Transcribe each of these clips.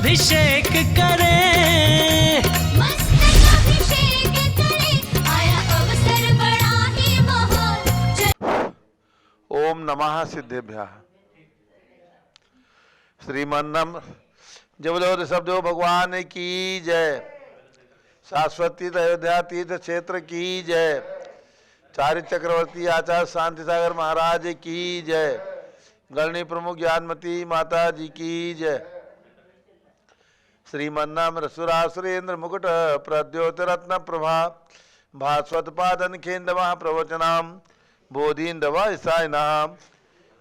अभिषेक करें, मस्तक अभिषेक करें, आया अवसर बड़ा ही महान। ओम नमः सिद्धेभ्यः। श्रीमन्नम जबलोर शब्दो भगवान की जय। शाश्वती अयोध्या तीर्थ क्षेत्र की जय। चार्य चक्रवर्ती आचार्य शांति सागर महाराज की जय। गणनी प्रमुख ज्ञानमती माता जी की जय। श्रीमन्नाम रसुरा सुरेंद्र मुकुट प्रद्योतरत्न प्रभा भास्वत पादन खेन्दवा प्रवचनाम बोधीन्दवा ईसायनाम।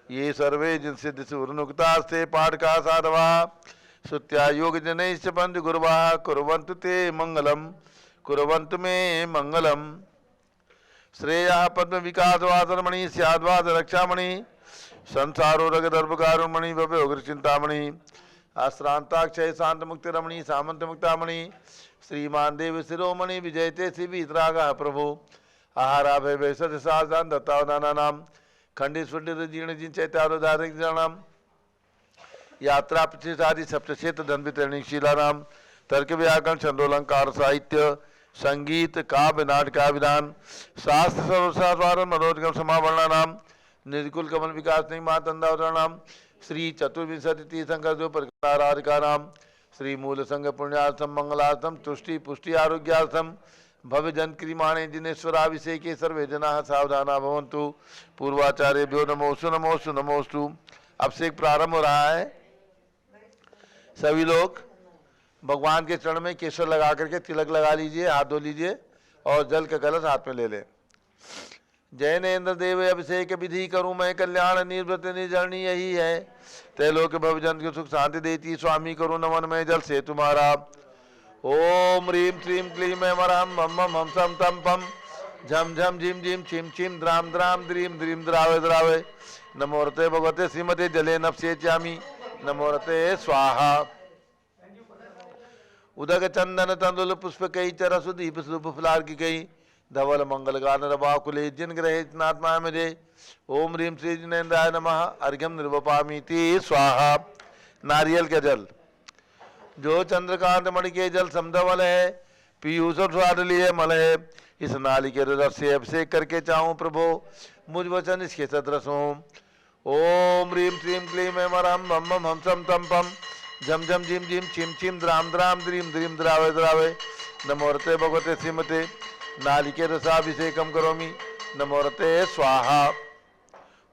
ये सर्वे जिन सिद्ध सुरनुक्तास्ते पाठका साधवा श्रुत्या योग जनैश्च पंच गुरुवा कुर्वन्तु ते मंगलम कुर्वन्तु मे मंगलम। श्रेयः पद्म विकासवासरमणि स्याद्वाद रक्षामणि संसारो रगदर्भकारुणमणि भव्य उग्र चिंतामणि आश्रांताक्षय शांत मुक्ति रमणि सामंत मुक्तामणि श्रीमान देव शिरोमणि विजयते शिवित्रागः प्रभु आहारा भय वैसद साधान दत्तावदाना नाम खंडित सुंडित जीर्ण जिन चैत्यारोधारिक जनाम यात्रा प्रतिसारी सप्तक्षेत्र धन वितरणी शीला नाम तर्क व्याकरण छंदोलंकार साहित्य संगीत काव्य नाटकाभिधान शास्त्र सर्वसाधारण मनोजगम समावरणा नाम निर्कुल कमल विकास नहीं मातंदावरण नाम श्री चतुर्विंशति तीर्थंकर जो परिकाराधिका नाम श्री मूल संघ पुण्यार्थम मंगलार्थम तुष्टि पुष्टि आरोग्यार्थम भव्य जन क्रियमाणे जिनेश्वराभिषेके सर्वे जना सावधाना भवन्तु। पूर्वाचार्यभ्यो नमोस्तु नमोस्तु नमोस्तु। अभिषेक प्रारंभ हो रहा है। सभी लोग भगवान के चरण में केसर लगा करके तिलक लगा लीजिए, हाथ धो लीजिए और जल का कलश हाथ में ले लें। जैनेन्द्र देव अभिषेक विधि करूं मैं कल्याण निर्वृत निर्जरणी यही है त्रैलोक्य भवजन को सुख शांति देती स्वामी करूं नमन में जल से तुम्हारा। ओम ह्रीं श्रीं क्लीं ऐं वरहं मम मम हम सम तम पम झम झम झिम झिम छिम छिम द्राम द्राम द्रीं द्रीं द्रावे द्रावे नमोरते भगवते श्रीमते जले नप्से चामी नमोरते स्वाहा। उदक चंदन तंदुल पुष्प कई चरसु दीप सुप फुलार की कई धवल मंगल गान रवाकुले जिन ग्रहे नात्मा मुझे। ओम ह्रीं श्री जिनेन्द्राय नमः अर्घ्यम निर्वपामीति स्वाहा। नारियल के जल जो चंद्रकांत मणि के जल समधवल है पीयूष और स्वाद लिए मल है इस नाली के रस से अभिषेक करके चाहूं प्रभु मुझ वचन इसके सदृश हो। ओम ह्रीं श्रीं क्लीं ऐं वरहं मम मम हम सम तम पम झम झम झिम झिम छिम छिम द्राम द्राम द्रीं द्रीं द्रावे द्रावे नमोरते भगवते श्रीमते नालिके रसाभिषेकम करोमि नमोरते स्वाहा।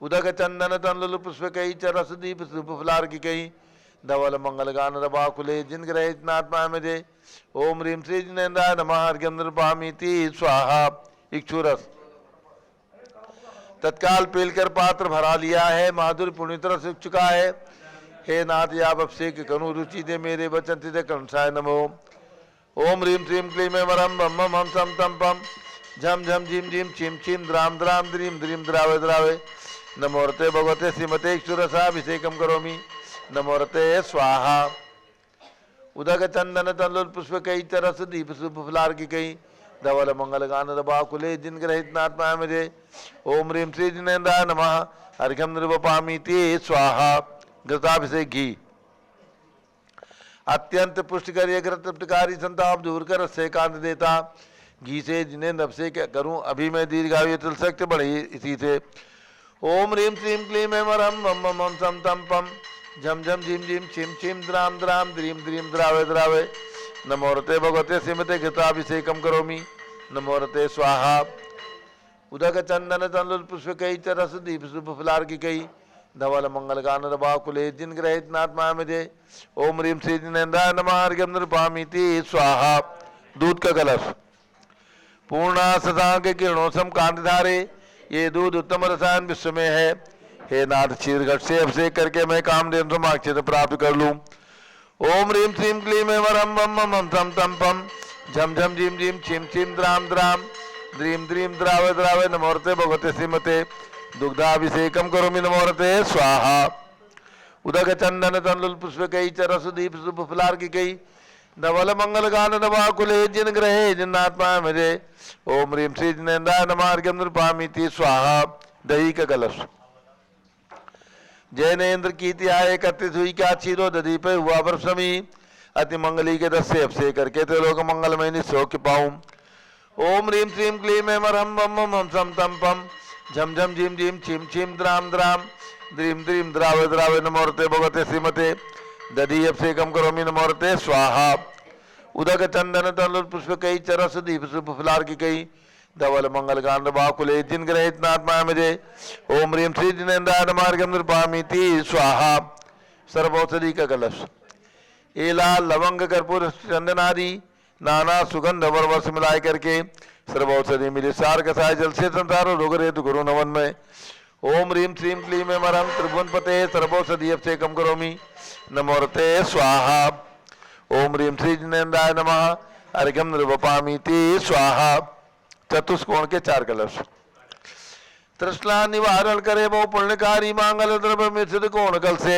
उदक चंदन तंदुल पुष्प कई चरस दीप सुप फुलार की कई धवल मंगल गान रवाकुले जिन ग्रहे नात्मा मुझे। ओम ह्रीं श्री जिनेन्द्राय नमः अर्घ्यम निर्वपामीति स्वाहा। इक्षुरस तत्काल पीलकर पात्र भरा लिया है माधुर्य पूर्ण तरह से चुका है। हे नाथ आप अभिषेक करूं रुचि दे मेरे वचन तिथे कंसाय नमो। ओम ह्रीं श्रीं क्लीं ऐं वरहं मम मम हम सम तम पम झम झम झिम झिम छिम छिम द्राम द्राम द्रीं द्रीं द्रावे द्रावे नमोरते भगवते श्रीमते इक्षुरसाभिषेकम करोमि नमोरते स्वाहा। उदक चंदन तंदुल पुष्प कई चरस दीप सुप फुलार की कई धवल मंगल गान रवाकुले जिन ग्रहित नात्मा मुझे। ओम ह्रीं श्री जिनेन्द्राय नमः अर्घ्यम निर्वपामीति स्वाहा। घृताभिषेक घी अत्यंत पुष्टिकर ये घृत तृप्तकारी संताप दूर कर से कांत देता घी से जिन्हें अभिषेक करूं अभी मैं दीर्घायु चल सकते बढ़ी इसी से। ओम ह्रीं श्रीं क्लीं ऐं वरहं मम मम हम सम तम पम झम झम झिम झिम छिम छिम द्राम द्राम द्रीं द्रीं द्रावे द्रावे नमोरते भगवते श्रीमते घृताभिषेकम करोमि नमोरते स्वाहा। उदक चंदन तंदुल पुष्प कई चरस दीप सुप फुलार की कई धवल मंगल गान रवाकुले जिन ग्रहित नात्मा मुझे। ओम ह्रीं श्री जिनेन्द्राय नमः अर्घ्यम निर्वपामीति स्वाहा। दूध का कलश पूर्णा शशांक किरणों सम कांति धारे ये दूध उत्तम रसायन विश्व में है। हे नाथ क्षीर घट से अभिषेक करके मैं कामधेनु समाक्षेत्र प्राप्त कर लूं। ओम ह्रीं श्रीं क्लीं ऐं वरहं मम मम हम सम तम पम झम झम झिम झिम छिम छिम द्राम द्राम द्रीं द्रीं द्रावे द्रावे नमोरते भगवते श्रीमते दुग्धाभिषेकम करोमि नमोरते स्वाहा। उदक चंदन तंदुल पुष्प कई चरस दीप सुप फुलार की कई धवल मंगल गान रवाकुले जिन ग्रहे जिन्नात्मा मुझे। ओम ह्रीं श्री जिनेन्द्राय नमः अर्घ्यम निर्वपामीति स्वाहा। दही का कलश जैनेन्द्र कीर्ति आए एकत्रित हुई क्या क्षीरो दधी पे हुआ वर्षमी अति मंगली के 10 से अभिषेक करके त्रिलोक मंगलमय निसौख्य पाऊं। ओम ह्रीं श्रीं क्लीं ऐं मरहं बम बम हम सम तम पम झम झम झीम झीम छीम छीम द्राम द्राम द्रीं द्रीं द्रावे द्रावे नमोरते भगवते श्रीमते दधी अभिषेकम करोमि नमोरते स्वाहा। उदक चंदन तनुल पुष्प कई चरस दीप सुप फुलार की कई धवल मंगल कांड बाकुले जिन ग्रहित नात्मा मजे। ओम ह्रीं श्री जिनेन्द्राय मार्गम नृपामीति स्वाहा। सर्वौषधि का कलश एला लवंग कर्पूर चंदन आदि नाना सुगंध वर्ष मिलाए करके सर्वौषधि मिले सार कसाय जल से संसार रोग रेतु गुरु नवन में। ओम ह्रीं श्रीं क्लीं ऐं मरहं त्रिभुवन पते सर्वौषधि अभिषेकम करोमि नमोरते स्वाहा। ओम ह्रीं श्री जिनेन्द्राय नमः अर्घ्यम निर्वपामीति स्वाहा। चतुष्कोण के 4 कलश तृष्णा निवारण करे वो पुण्यकारी मांगल द्रव्य में सिद्ध कोण कल से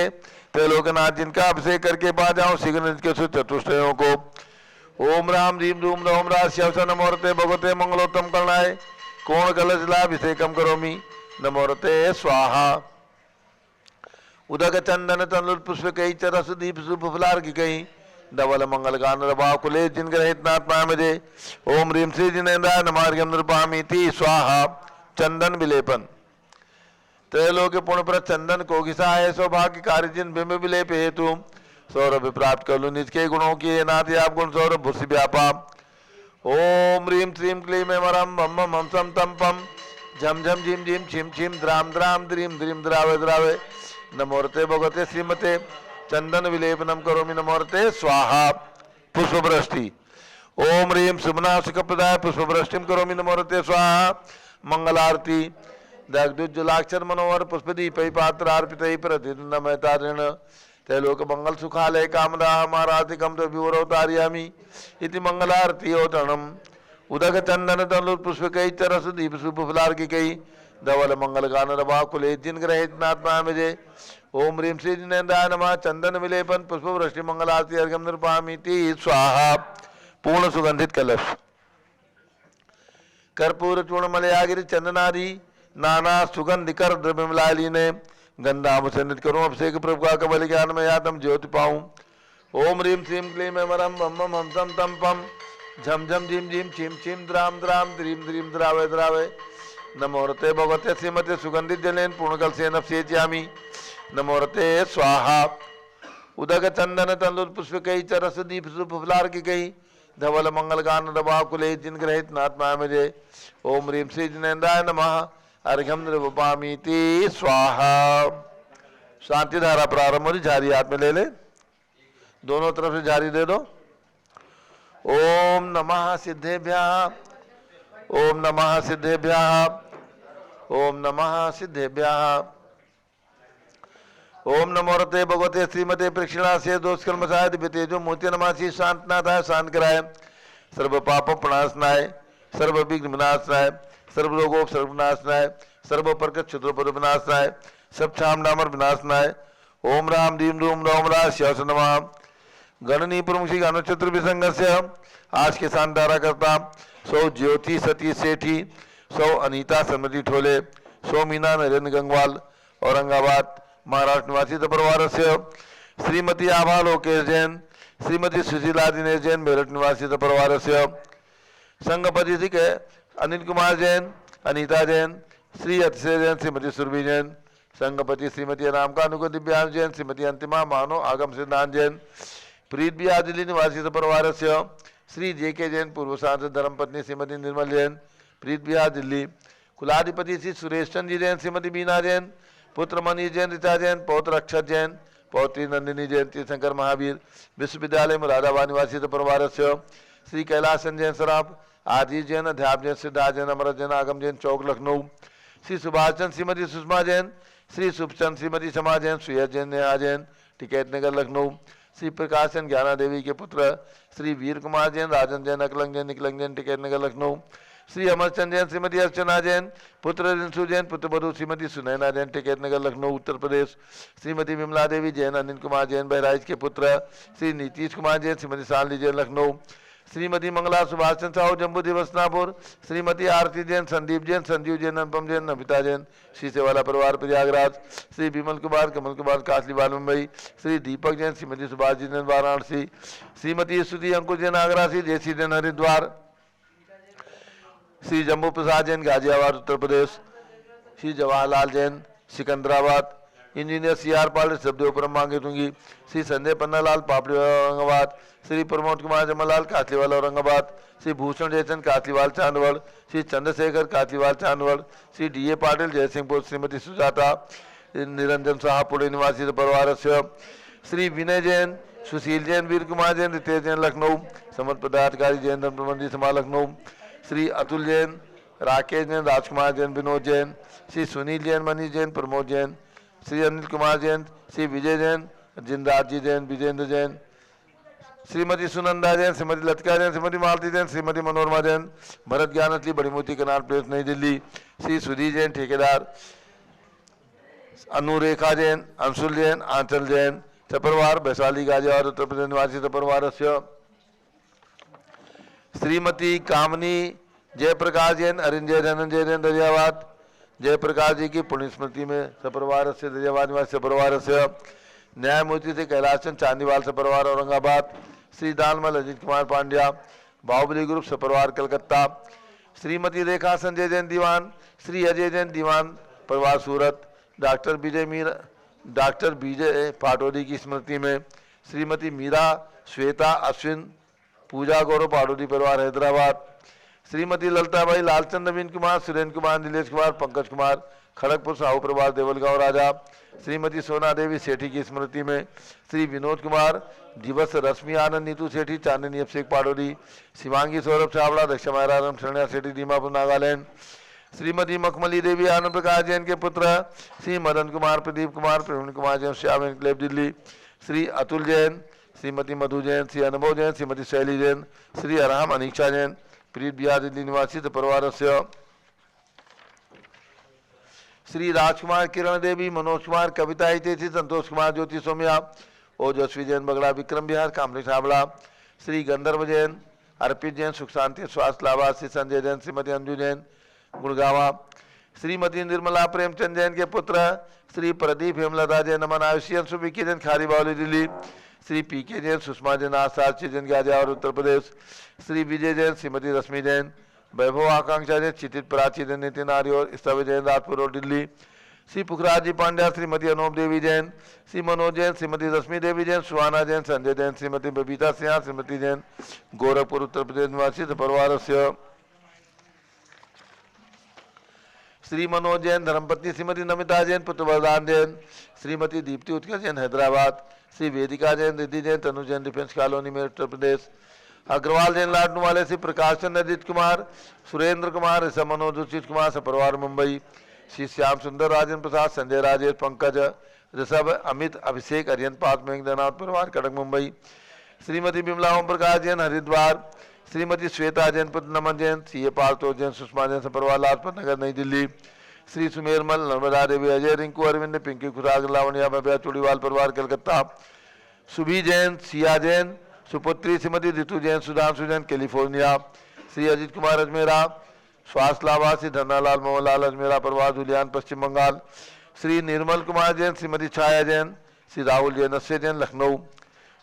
त्रैलोकनाथ जिनका अभिषेक करके पा जाऊं शीघ्र के चतुष्टयों को। ओम राम रीम रूम रोम राज शिव नमोरते भगवते मंगलोत्तम करणाय कोण कलश लाभिषेकम करोमि नमोरते स्वाहा। उदक चंदन तनुल पुष्प कई चरस दीप सुप फुलार की कई धवल मंगल गान रवा कुले जिन ग्रहित नात्मा मजे। ओम ह्रीं श्री जिनेन्द्राय नमार्गम नृपामीति स्वाहा। चंदन विलेपन त्रैलोक पुण्य पर चंदन को घिसाए सौभाग्य कार्य जिन बिंब विलेप हेतु सौरभ प्राप्त कर लू निज के गुणों की नाथ आप गुण सौरभ भूषि व्यापा। ओम ह्रीं श्रीं क्लीं ऐं मरहं बम बम हम सम तम पम झम झम झीम झीम छीम छीम द्राम द्राम द्रीं द्रीं द्रावे द्रावे नमोरते भगवते श्रीमते चंदन विलेपनम करोमि नमोरते स्वाहा। पुष्पवृष्टि ओम ह्रीं सुमना सुखप्रदाय पुष्पवृष्टिम करोमि नमोरते स्वाहा। मंगलारती दग्धुज्जलाक्षर मनोहर पुष्पदीपै पात्रार्पितै प्रतिनमयतारिण त्रैलोक मंगल सुखालय कामदा मारातिकम तो विवरोतार्यामि इति मंगलारती ओतणम। उदक चंदन तनुल पुष्प कई चरस दीप सुप फुलार की कई धवल मंगल गान रवा कुले जिन ग्रहित नात्मा मजे। ओम ह्रीं श्री जिनेन्द्राय नमः चंदन विलेपन पुष्प वृष्टि मंगलारती अर्घ्यम नृपामीति स्वाहा। पूर्ण सुगंधित कलश कर्पूर चूर्ण मलयागिरी चंदनादि नाना सुगंधिकर द्रव्य मिलाली ने गंधा मुसन्नित करूं अभिषेक प्रभु का कबल ज्ञान में यातम ज्योति पाऊं। ओम ह्रीं श्रीं क्लीं ऐं मरहं बम बम हम सम तम पम झम झम झीम झीम छीम छीम द्राम द्राम द्रीं द्रीं द्रावे द्रावे नमोरते भगवते श्रीमते सुगंधित जलेन पूर्णकल से नफसेच्यामि नमोरते स्वाहा। उदक चंदन तनुल पुष्प कई चरस दीप सुप फुलार की कई धवल मंगल गान रवा कुले जिन ग्रहित नात्मा मजे। ओम ह्रीं श्री जिनेन्द्राय नमः अर्घ्यम निर्वपामीति स्वाहा। शांति धारा प्रारंभ हो रही झारी हाथ में ले ले दोनों तरफ से झारी दे दो। ओम नमः सिद्धेभ्यः ओम नमः सिद्धेभ्यः ओम नमः सिद्धेभ्यः। ओम नमोरते भगवते श्रीमते प्रेक्षणा से दोष कलमसाय दिव्य तेजो मूर्ति नमासी शांतनाथाय शांत कराय सर्व पाप प्रणाशनाय सर्व विघ्न विनाशनाय सर्व रोगों सर्वनाशनाय सर्व प्रकट क्षुद्रोपद विनाशनाय सब छाम डामर विनाशनाय। ओम राम रीम रूम रोम राज शिव नमः। गणनी प्रमुख श्री अनुचित्र विसंगस्य आज के शांतारा करता सौ ज्योति सती सेठी सौ अनीता समृद्धि ठोले सौ मीना नरेंद्र गंगवाल औरंगाबाद महाराष्ट्र निवासी परिवार से श्रीमती आभा लोकेश जैन श्रीमती सुशीला दिनेश जैन मेरठ निवासी परिवार से संघपति श्री के अनिल कुमार जैन अनीता जैन श्री अतिशय जैन श्रीमती सुरभि जैन संघपति श्रीमती राम कानुको दिव्यांश जैन श्रीमती अंतिमा मानो आगम सिद्धांत जैन प्रीत बिहार दिल्ली निवासी परिवार से श्री जे के जैन पूर्व सांसद धर्मपत्नी श्रीमती निर्मल जैन प्रीत बिहार दिल्ली कुलाधिपति श्री सुरेश चंद्र जैन श्रीमती बीना जैन पुत्र मनीष जैन ऋचा जैन पौत्र अक्षत जैन पौत्री नंदिनी जैन तीर्थंकर महावीर विश्वविद्यालय मुरादाबाद निवासी परिवार से श्री कैलासन जैन सराफ आदिश जैन अध्याप जैन सिद्धार्थ जैन अमृत जैन आगम जैन चौक लखनऊ श्री सुभाष चंद श्रीमती सुषमा जैन श्री शुभचंद श्रीमती समा जैन सुयज जैन नेहा जैन टिकैत नगर लखनऊ श्री प्रकाश जैन ज्ञाना देवी के पुत्र श्री वीर कुमार जैन राजन जैन अकलंग जैन निकलंग जैन टिकैत नगर लखनऊ श्री अमरचंद जैन श्रीमती अर्चना जैन पुत्र रिंसु जैन पुत्र बधु श्रीमती सुनैना जैन टिकैत नगर लखनऊ उत्तर प्रदेश श्रीमती विमला देवी जैन अनिल कुमार जैन बहराइच के पुत्र श्री नीतीश कुमार जैन श्रीमती शालिनी जैन लखनऊ श्रीमती मंगला सुभाष चंद्र साहू जम्बू दिवसनापुर, श्रीमती आरती जैन, संदीप जैन, संजीव जैन, अनुपम जैन, नमिता जैन, श्री सेवाला परिवार Prayagraj, Shri Vimal Kumar, Kamal Kumar Kasliwal Mumbai, Shri Deepak Jain, Shrimati Subhash ji Jain Varanasi, Shrimati Stuti Ankush Jain Agra, Shri Jaysi Jain Haridwar, Shri Jambu Prasad Jain Ghaziabad Uttar Pradesh, Shri Jawaharlal Jain Secunderabad, engineer C R Pal शब्दोपुरम मांगे दूंगी, श्री संजय पन्नालाल पापड़ी औरंगाबाद, श्री प्रमोद कुमार जमलाल कातलीवाल औरंगाबाद, श्री भूषण जयचंद कातलीवाल चांदवड़, श्री चंद्रशेखर कातलीवाल चांदवड़, श्री डी ए पाटिल जयसिंहपुर, श्रीमती सुजाता निरंजन साहा पुणे निवासी परिवार से, श्री विनय जैन, सुशील जैन, वीर कुमार जैन, रितेश जैन लखनऊ, समर्थ पदाधिकारी जैन धन प्रबंधी समाज लखनऊ, श्री अतुल जैन, राकेश जैन, राजकुमार जैन, विनोद जैन, श्री सुनील जैन, मनीष जैन, प्रमोद जैन, श्री अनिल कुमार जैन, श्री विजय जैन, जिंदाज जी जैन, विजेंद्र जैन, श्रीमती सुनंदा जैन, श्रीमती लतिका जैन, श्रीमती मालती जैन, श्रीमती मनोरमा जैन, भरत ज्ञानश्री बड़ी मोती कनाल प्लेस नई दिल्ली, श्री सुधी जैन ठेकेदार, अनुरेखा जैन, अंशुल जैन, आंचल जैन सपरिवार वैशाली गाजियाबाद उत्तर प्रदेश निवासी सपरिवार, श्रीमती कामनी जयप्रकाश जैन, अरिंजय धनंजय जैन दरियाबाद, जयप्रकाश जी की पुण्य स्मृति में सपरिवार से दरियाबाद निवासी सपरिवार से, न्यायमूर्ति से कैलाश चंद चांदीवाल सपरिवार औरंगाबाद, श्री दानमल अजीत कुमार पांड्या बाहुबली ग्रुप सपरिवार कलकत्ता, श्रीमती रेखा संजय जैन दीवान, श्री अजय जैन दीवान परिवार सूरत, डॉक्टर विजय पाटोदी की स्मृति में, श्रीमती मीरा श्वेता अश्विन पूजा गौरव पाटोदी परिवार हैदराबाद, श्रीमती ललिताबाई लालचंद नवीन कुमार, सुरेंद्र कुमार, नीलेश कुमार, पंकज कुमार खड़गपुर साहू परिवार देवलगांव राजा, श्रीमती सोना देवी सेठी की स्मृति में, श्री विनोद कुमार दिवस, रश्मि आनंद, नीतू सेठी चांदनी अभिषेक पाटोदी, शिवांगी सौरभ चावड़ा, दक्षा मायराम शरणिया सेठी दीमापुर नागालैंड, श्रीमती मखमली देवी आनंद प्रकाश जैन के पुत्र, श्री मदन कुमार, प्रदीप कुमार, प्रवीण कुमार जैन श्याम एनक्लेव दिल्ली, श्री अतुल जैन, श्रीमती मधु जैन, श्री अनुभव जैन, श्रीमती शैली जैन, श्री अरहम अनीक्षा जैन प्रीत बिहार दिल्ली निवासी परिवार से, श्री राजकुमार, किरण देवी, मनोज कुमार, कविता हितेशी, संतोष कुमार, ज्योति सोम्या, ओजस्वी जैन बगड़ा, विक्रम बिहार कामरेश हावड़ा, श्री गंधर्व जैन, अर्पित जैन सुख शांति स्वास्थ्य लाभा, श्री संजय जैन, श्रीमती अंजू जैन गुड़गावा, श्रीमती निर्मला प्रेमचंद जैन के पुत्र, श्री प्रदीप हेमलता जैन, नमन आयुषी अंशु विकी जैन खारीबावली दिल्ली, श्री पी के जैन, सुषमा जैन, आसाद जैन गाजियाबाद उत्तर प्रदेश, श्री विजय जैन, श्रीमती रश्मि जैन, वैभव आकांक्षा जैन, चितित प्राची जैन, नितिन आर्य और स्तव जैन राजपुर रोड दिल्ली, श्री पुखराज जी पांड्या, श्रीमती अनूप देवी जैन, श्री मनोज जैन, श्रीमती रश्मि देवी जैन, सुहाना जैन, संजय जैन, श्रीमती बबीता सिंह, श्रीमती जैन गोरखपुर उत्तर प्रदेश निवासी परिवार से, श्री मनोज जैन, धर्मपत्नी श्रीमती नमिता जैन, पुत्र वरदान जैन, श्रीमती दीप्ति उत्कर्ष जैन हैदराबाद, श्री वेदिका जैन, रिद्धि जैन, तनु जैन डिफेंस कॉलोनी में उत्तर प्रदेश, अग्रवाल जैन लाडनू वाले, श्री प्रकाश चंद्र अजित कुमार, सुरेंद्र कुमार, ऋषभ मनोज उचित कुमार सपरिवार मुंबई, श्री श्याम सुंदर, राजेंद्र प्रसाद, संजय राजेश, पंकज, ऋषभ, अमित, अभिषेक, अरियन पात, मेघनाथ परिवार कटक मुंबई, श्रीमती बिमला ओम प्रकाश जैन हरिद्वार, श्रीमती श्वेता जैन, पुत्र नमन जैन, सी ए पार्थो जैन, सुषमा जैन सपरिवार लाजपत नगर नई दिल्ली, श्री सुमेरमल, नर्मदा देवी, अजय, रिंकू अरविंद, पिंकी खुराग, लावणिया भव्या चूड़ीवाल परिवार कलकत्ता, सुभी जैन, सिया जैन, सुपुत्री श्रीमती ऋतु जैन, सुधांशु जैन कैलिफोर्निया, श्री अजित कुमार अजमेरा, स्वास्थ्य लाभा, श्री धन्नालाल मोहनलाल अजमेरा परिवार धुलियान पश्चिम बंगाल, श्री निर्मल कुमार जैन, श्रीमती छाया जैन, श्री राहुल जैन, अश्य जैन लखनऊ,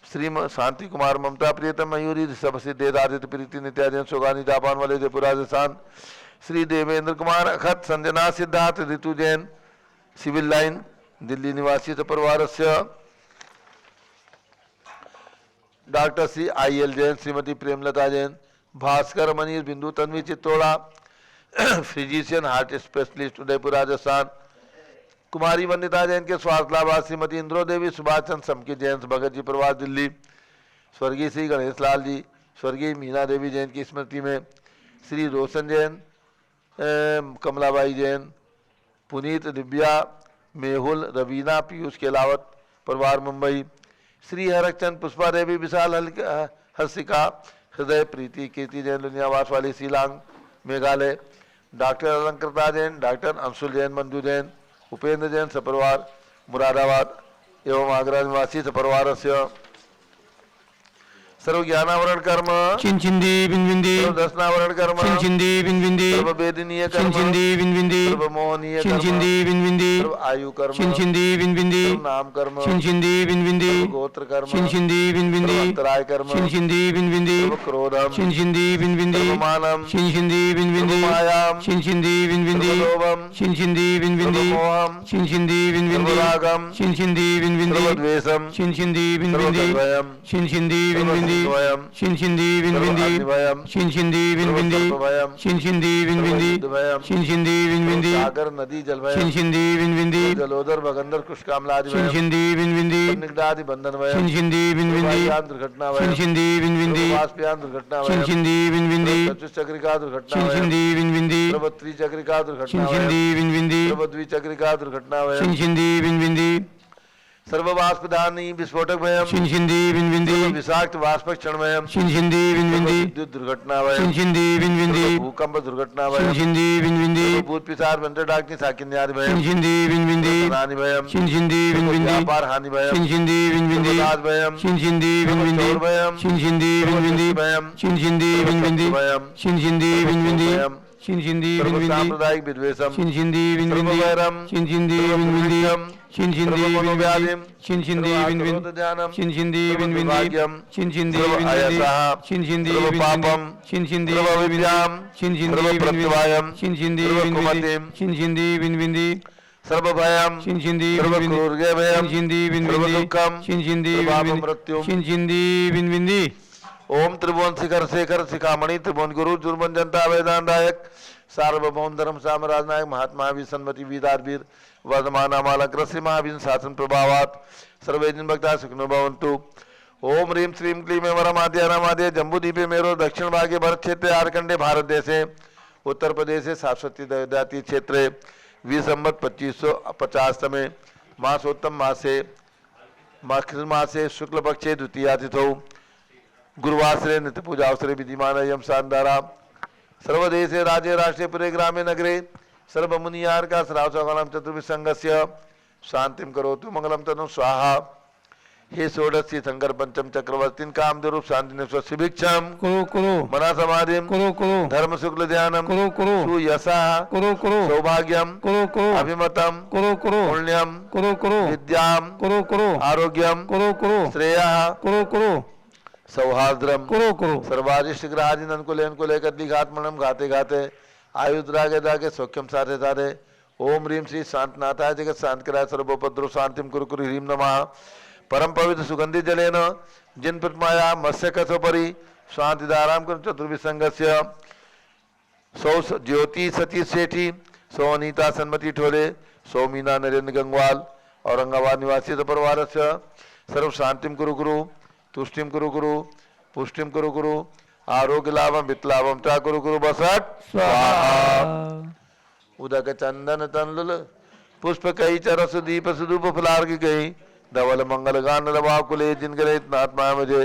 श्री शांति कुमार, ममता प्रियतम, मयूरी, ऋषभ, सिद्धेश, आदित्य, प्रीति, नित्या जैन, सोगानी, जापान वाले, जयपुर राजस्थान, श्री देवेंद्र कुमार, अखत, संजना, सिद्धार्थ, ऋतु जैन, सिविल लाइन दिल्ली निवासी परिवार से, doctor Shri I L Jain, Shrimati Premlata Jain, Bhaskar Manish, Bindu Tanvi Chittora, physician heart specialist Udaipur Rajasthan, Kumari Vandita Jain के स्वास्थ्य लाभा, श्रीमती इंद्रो देवी, सुभाष चंद्र समकी जैन भगत जी परिवार दिल्ली, स्वर्गीय श्री गणेश लाल जी, स्वर्गीय मीना देवी जैन की स्मृति में, श्री रोशन जैन, कमलाबाई जैन, पुनीत, दिव्या, मेहुल, रवीना, पीयूष केलावत परिवार मुंबई, श्री हरकचंद, पुष्पा देवी, विशाल हर्षिका, हृदय, प्रीति, कीर्ति जैन दुनियावास वाली शिलांग मेघालय, डॉक्टर अलंकृता जैन, डॉक्टर अंशुल जैन, मंजू जैन, उपेंद्र जैन सपरिवार मुरादाबाद एवं आगरा निवासी सपरिवार से, सर्व ज्ञानावरण कर्म चिंचिंदी बिंबिंदी सर्व दर्शनावरण कर्म चिंचिंदी बिंबिंदी सर्व वेदनीय कर्म चिंचिंदी बिंबिंदी सर्व मोहनीय कर्म चिंचिंदी बिंबिंदी सर्व आयु कर्म चिंचिंदी बिंबिंदी सर्व नाम कर्म चिंचिंदी बिंबिंदी सर्व गोत्र कर्म चिंचिंदी बिंबिंदी सर्व अंतराय कर्म चिंचिंदी बिंबिंदी सर्व क्रोधम चिंचिंदी बिंबिंदी सर्व मानम चिंचिंदी बिंबिंदी सर्व मायाम चिंचिंदी बिंबिंदी सर्व लोभम चिंचिंदी बिंबिंदी सर्व मोहम चिंचिंदी सर्व बिंबिंदी रागम चिंचिंदी बिंबिंदी सर्व द्वेषम चिंचिंदी सर्व बिंबिंदी तद्भयम चिंचिंदी सर्व बिंबिंदी संभयम चिंचिंदी सर्व बिंबिंदी अग्निभयम चिंचिंदी सर्व बिंबिंदी सर्पभयम चिंचिंदी सर्व बिंबिंदी युद्धभयम चिंचिंदी सर्व बिंबिंदी सागर नदी जलभयम चिंचिंदी बिंबिंदी सर्व जलोदर भगंदर कुष्कामलादि भयम चिंचिंदी बिंबिंदी निगदादि बंधन भयम चिंचिंदी बिंबिंदी दुर्घटना भयम चिंचिंदी बिंबिंदी वाष्पयान दुर्घटना भयम चिंचिंदी बिंबिंदी चतुश्चक्रिका दुर्घटना भयम चिंचिंदी बिंबिंदी सर्व त्रिचक्रिका दुर्घटना भयम चिंचिंदी बिंबिंदी सर्व द्विचक्रिका दुर्घटना भयम चिंचिंदी बिंबिंदी सर्व वाष्पदानी विस्फोटक भयम चिंचिंदी बिंबिंदी सर्व विषाक्त वाष्प क्षण भयम चिंचिंदी बिंबिंदी विद्युत दुर्घटना भयम चिंचिंदी बिंबिंदी सर्व भूकंप दुर्घटना भयम चिंचिंदी बिंबिंदी सर्व भूत पिशाच मंत्र डाकनी साकिन्यादि भयम चिंचिंदी बिंबिंदी हानि भयम चिंचिंदी सर्व बिंबिंदी व्यापार हानि भयम चिंचिंदी बिंबिंदी सर्व दास भयम चिंचिंदी सर्व बिंबिंदी चोर भयम चिंचिंदी सर्व बिंबिंदी दुष्ट भयम चिंचिंदी सर्व बिंबिंदी शत्रु भयम चिंचिंदी सर्व बिंबिंदी भयम चिंचिंदी सर्व बिंबिंदी सांप्रदायिक विद्वेषम चिंचिंदी बिंबिंदी सर्ववैरम चिंचिंदी सर्व बिंबिंदी दुर्भिक्षम चिंचिंदी सर्व बिंबिंदी मनोव्याधिम चिंचिंदी सर्व बिंबिंदी आक्रोध ध्यानम चिंचिंदी सर्व बिंबिंदी दुर्भाग्यम चिंचिंदी सर्व बिंबिंदी अयसः चिंचिंदी सर्व बिंबिंदी पापम चिंचिंदी सर्व बिंबिंदी विद्याम चिंचिंदी सर्व बिंबिंदी प्रत्यवायम चिंचिंदी सर्व बिंबिंदी कुमतिम चिंचिंदी बिंबिंदी सर्व भयम चिंचिंदी सर्व बिंबिंदी क्रूरगे भयम चिंचिंदी सर्व बिंबिंदी दुःखम चिंचिंदी सर्व बिंबिंदी अपमृत्युम चिंचिंदी बिंबिंदी ओम त्रिभुवन शिखर शेखर शिखामणि त्रिभुवन गुरु जुर्मन जनता वेदांत दायक सार्वभौम धर्म साम्राज्य नायक महात्मा वीर सन्मति वीरार वीर वर्धमान मालग्रस्य महावीर शासन प्रभावात सर्वेजन भक्ता सुखनो भवन्तु। ओम ह्रीं श्रीं क्लीं वरमाद्य नमाद्य जम्बूद्वीपे मेरो दक्षिण भागे भरत क्षेत्रे आर्कंडे भारत देशे उत्तर प्रदेशे सारस्वती दयाति क्षेत्रे विसंवत 2550 तमे मासोत्तम मासे माघ मासे शुक्ल पक्षे द्वितीयातिथौ गुरुवासरे नित्य पूजा अवसरे विधिमान यम शानदारा सर्वदेशे राज्य राष्ट्रीय पुरे ग्रामे नगरे सर्वमुनियार का श्राव सकालम चतुर्भि संघस्य शांतिम करोतु मंगलम तनु स्वाहा। हे षोडशी शंकर पंचम चक्रवर्तीन काम रूप शांति ने स्वशिभिक्षम करो करो मना समाधिम करो करो धर्म शुक्ल ध्यानम करो करो सुयसा करो करो सौभाग्यम करो करो अभिमतम करो करो पुण्यम करो करो विद्याम करो करो आरोग्यम करो करो श्रेया करो करो सौहार्द्रम करो करो सर्वादिष्ट ग्रहादीन अनुकूलन को लेकर दिघात मनम घाते घाते आयुद्रागे दागे सौख्यम साधे साधे ओम ह्रीं श्री शांतनाथाय जगत शांत कराय सर्वोपद्रव शांतिम कुरु कुरु ह्रीं नमः परम पवित्र सुगंधि जलेन जिन प्रतिमाया मत्स्य कसोपरि शांतिदाराम कर चतुर्भि संघस्य सौ ज्योति सती सेठी सौ अनीता सन्मति ठोले सौ मीना नरेंद्र गंगवाल औरंगाबाद निवासी परिवार से सर्व शांतिम कुरु कुरु तुष्टिम कुरु कुरु पुष्टिम कुरु कुरु आरोग्य लाभम वित्त लाभम चा कुरु कुरु बसट स्वाहा। उदक चंदन तनलुल पुष्प कई चरस दीप सुदूप फलार्घ गई धवल मंगल गान रवा कुले जिनगरे आत्मा मुझे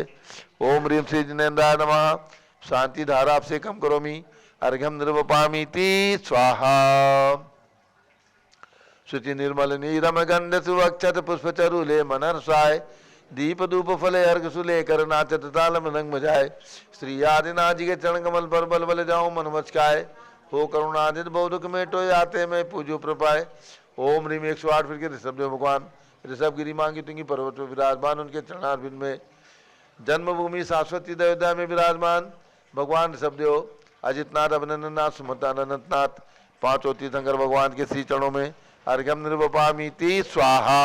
ओम ह्रीं श्री जिनेन्द्राय नमः शांति धारा आपसे कम करोमि अर्घ्यम निर्वपामि ती स्वाहा। शुचि निर्मल नीरम गंध सुवक्षत पुष्प चरुले मनर्षाय दीप धूप फले अर्घ सुले कर नाचत ताल मृदंग बजाए श्री आदिनाथ जी के चरण कमल पर बल बल जाऊं मन मचकाए हो करुणादित बहु मेटो आते मैं पूजो प्रपाए। ओम ह्रीं 108 फिर के ऋषभ देव भगवान ऋषभ गिरी मांगी तुंगी पर्वत में विराजमान उनके चरणारविंद में जन्मभूमि शाश्वती अयोध्या में विराजमान भगवान ऋषभ देव अजितनाथ अभिनंदननाथ सुमतानंदनाथ पांचों तीर्थंकर भगवान के श्री चरणों में अर्घ्यम निर्वपामि ती स्वाहा।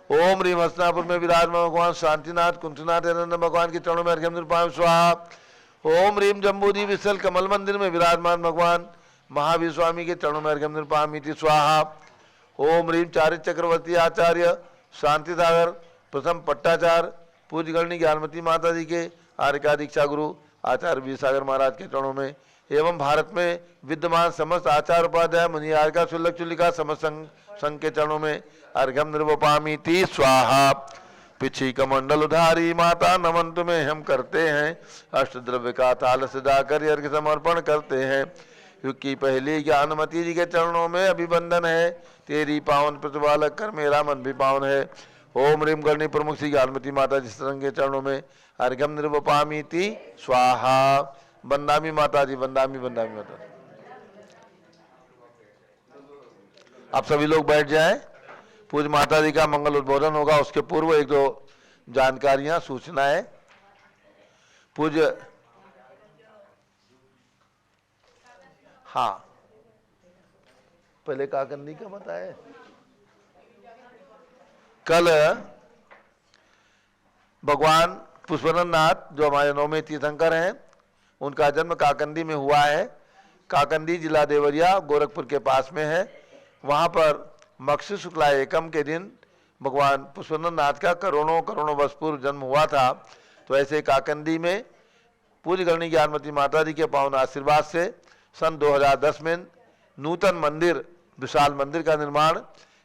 ओम ह्रीं हस्तिनापुर में विराजमान भगवान शांतिनाथ कुंठनाथ हिरण्य भगवान के चरणों में अर्घ्यम निर्वपामि स्वाहा। ओम ह्रीं जम्बूद्वीप विशल कमल मंदिर में विराजमान भगवान महावीर स्वामी के चरणों में अर्घ्यम निर्वपामि ती स्वाहा। ओम ह्रीं चारित्र चक्रवर्ती आचार्य शांति सागर प्रथम पट्टाचार्य पूज्य गणनी ज्ञानमती माता जी के आर्यका दीक्षा गुरु आचार्य वीर सागर महाराज के चरणों में एवं भारत में विद्यमान समस्त आचार्य उपाध्याय मुनि आर्यका शुल्लक चुल्लिका समस्त संघ के चरणों में अर्घ्यम निर्वपामि ती स्वाहा। पिछी कमंडल उधारी माता नमन तुम्हें हम करते हैं अष्टद्रव्य का थाल सजाकर अर्घ समर्पण करते हैं क्योंकि पहली ज्ञानमती जी के चरणों में अभिवंदन है तेरी पावन प्रतिपालक कर मेरा मन भी पावन है। ओम रीम गणी प्रमुख श्री ज्ञानमती माता जी शरण के चरणों में अर्घ्यम निर्वपामी ती स्वाहा। वंदामी माता जी, वंदामी वंदामी माता जी। आप सभी लोग बैठ जाएं। पूज्य माता जी का मंगल उद्बोधन होगा, उसके पूर्व एक दो जानकारियां, सूचनाएं। पूज्य, हाँ, पहले काकंदी का बताए। कल भगवान पुष्पनंद नाथ जो हमारे नौवें तीर्थंकर हैं, उनका जन्म काकंदी में हुआ है। काकंदी जिला देवरिया गोरखपुर के पास में है। वहाँ पर मक्षी शुक्ला एकम के दिन भगवान पुष्पनंद नाथ का करोड़ों करोड़ों वर्ष पूर्व जन्म हुआ था। तो ऐसे काकंदी में पूज्य गणनी ज्ञानमती माता जी के पावन आशीर्वाद से सन 2010 में नूतन मंदिर, विशाल मंदिर का निर्माण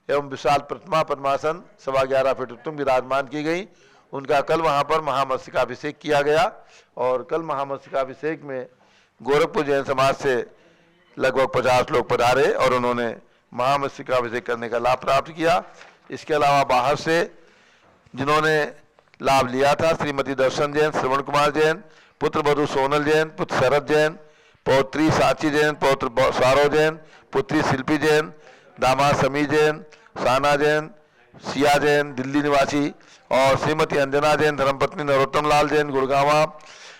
एवं विशाल प्रतिमा पद्मासन 11.25 फीट उत्तम विराजमान की गई। उनका कल वहाँ पर महामस्तकाभिषेक किया गया और कल महामस्तकाभिषेक में गोरखपुर जैन समाज से लगभग 50 लोग पधारे और उन्होंने महामस्तकाभिषेक करने का लाभ प्राप्त किया। इसके अलावा बाहर से जिन्होंने लाभ लिया था, श्रीमती दर्शन जैन, श्रवण कुमार जैन, पुत्र वधु सोनल जैन, पुत्र शरद जैन, पौत्री साची जैन, पौत्र सारो जैन, पुत्री शिल्पी जैन, दामाद समी जैन, साना जैन, सिया जैन दिल्ली निवासी और श्रीमती अंजना जैन, धर्मपत्नी नरोत्तम लाल जैन गुड़गांवा,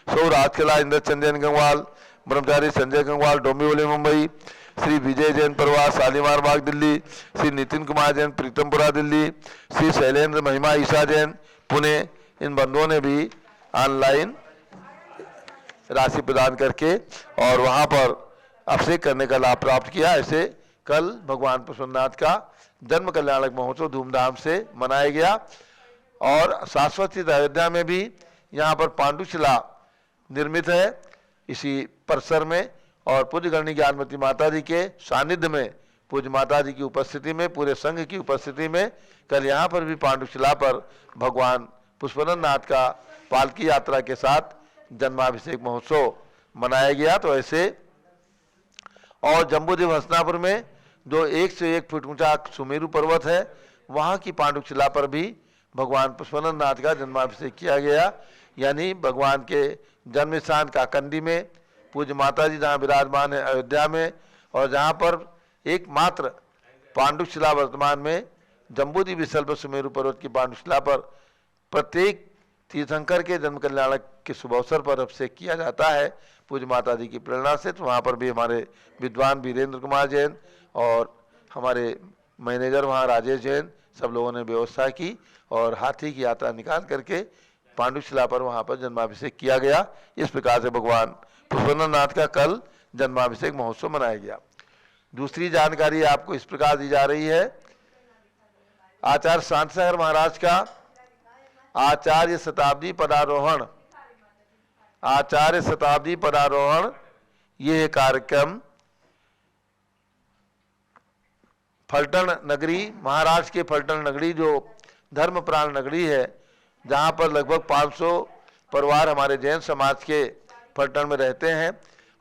सौ राजकला इंद्रचंद जैन गंगवाल, ब्रह्मचारी संजय गंगवाल डोंबिवली मुंबई, श्री विजय जैन परवार शालीमार बाग दिल्ली, श्री नितिन कुमार जैन प्रीतमपुरा दिल्ली, श्री शैलेंद्र महिमा ईशा जैन पुणे। इन बंधुओं ने भी ऑनलाइन राशि प्रदान करके और वहाँ पर अभिषेक करने का लाभ प्राप्त किया। ऐसे कल भगवान पुष्पनाथ का जन्म कल्याणक महोत्सव धूमधाम से मनाया गया। और शाश्वत अयोध्या में भी यहाँ पर पांडुशिला निर्मित है इसी परिसर में और पूज्य गणनी ज्ञानमती माता जी के सानिध्य में, पूज्य माता जी की उपस्थिति में, पूरे संघ की उपस्थिति में कल यहाँ पर भी पांडुशिला पर भगवान पुष्पनंद नाथ का पालकी यात्रा के साथ जन्माभिषेक महोत्सव मनाया गया। तो ऐसे और जम्बूद्वीप हसनापुर में जो 1 से 1 फुट ऊंचा सुमेरु पर्वत है, वहाँ की पांडुशिला पर भी भगवान पुष्पनंद नाथ का जन्माभिषेक किया गया। यानी भगवान के जन्म स्थान काकंदी में पूज्य माता जी जहाँ विराजमान है अयोध्या में, और जहाँ पर एकमात्र पांडुशिला वर्तमान में जम्बूद्वीप विशल्प सुमेरु पर्वत की पांडुशिला पर प्रत्येक तीर्थंकर के जन्म कल्याणक के शुभ अवसर पर अभिषेक किया जाता है पूज्य माता जी की प्रेरणा से। तो वहाँ पर भी हमारे विद्वान वीरेंद्र कुमार जैन और हमारे मैनेजर वहाँ राजेश जैन सब लोगों ने व्यवस्था की और हाथी की यात्रा निकाल करके पांडुशिला पर वहाँ पर जन्माभिषेक किया गया। इस प्रकार से भगवान पुष्पनंद नाथ का कल जन्माभिषेक महोत्सव मनाया गया। दूसरी जानकारी आपको इस प्रकार दी जा रही है, आचार्य शांतिसागर महाराज का आचार्य शताब्दी पदारोहण, आचार्य शताब्दी पदारोहण यह कार्यक्रम फलटन नगरी, महाराष्ट्र के फलटन नगरी जो धर्म प्राण नगरी है, जहाँ पर लगभग 500 परिवार हमारे जैन समाज के फलटन में रहते हैं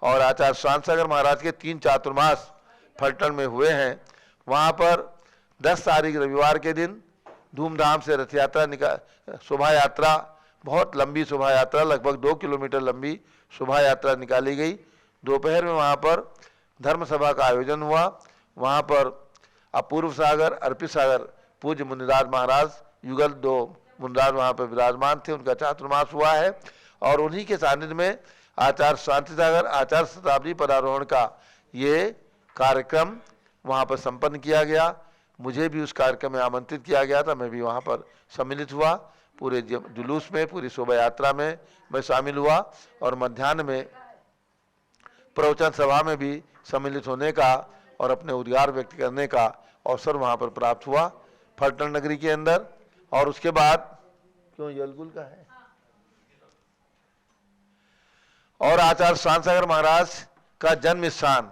और आचार्य शांतिसागर महाराज के 3 चातुर्मास फलटन में हुए हैं। वहाँ पर 10 तारीख रविवार के दिन धूमधाम से रथ यात्रा शोभा यात्रा, बहुत लंबी शोभा यात्रा, लगभग 2 किलोमीटर लंबी शोभा यात्रा निकाली गई। दोपहर में वहाँ पर धर्म सभा का आयोजन हुआ। वहाँ पर अपूर्व सागर, अर्पित सागर पूज्य मुनिराज महाराज युगल 2 मुनिराज वहाँ पर विराजमान थे, उनका चातुर्मास हुआ है और उन्हीं के सानिध्य में आचार्य शांतिसागर आचार्य शताब्दी पदारोहण का ये कार्यक्रम वहाँ पर संपन्न किया गया। मुझे भी उस कार्यक्रम में आमंत्रित किया गया था, मैं भी वहाँ पर सम्मिलित हुआ। पूरे जुलूस में, पूरी शोभा यात्रा में मैं शामिल हुआ और मध्याह्न में प्रवचन सभा में भी सम्मिलित होने का और अपने उद्गार व्यक्त करने का अवसर वहाँ पर प्राप्त हुआ फलटन नगरी के अंदर। और उसके बाद क्यों यलगुल का है और आचार्य शांतिसागर महाराज का जन्म स्थान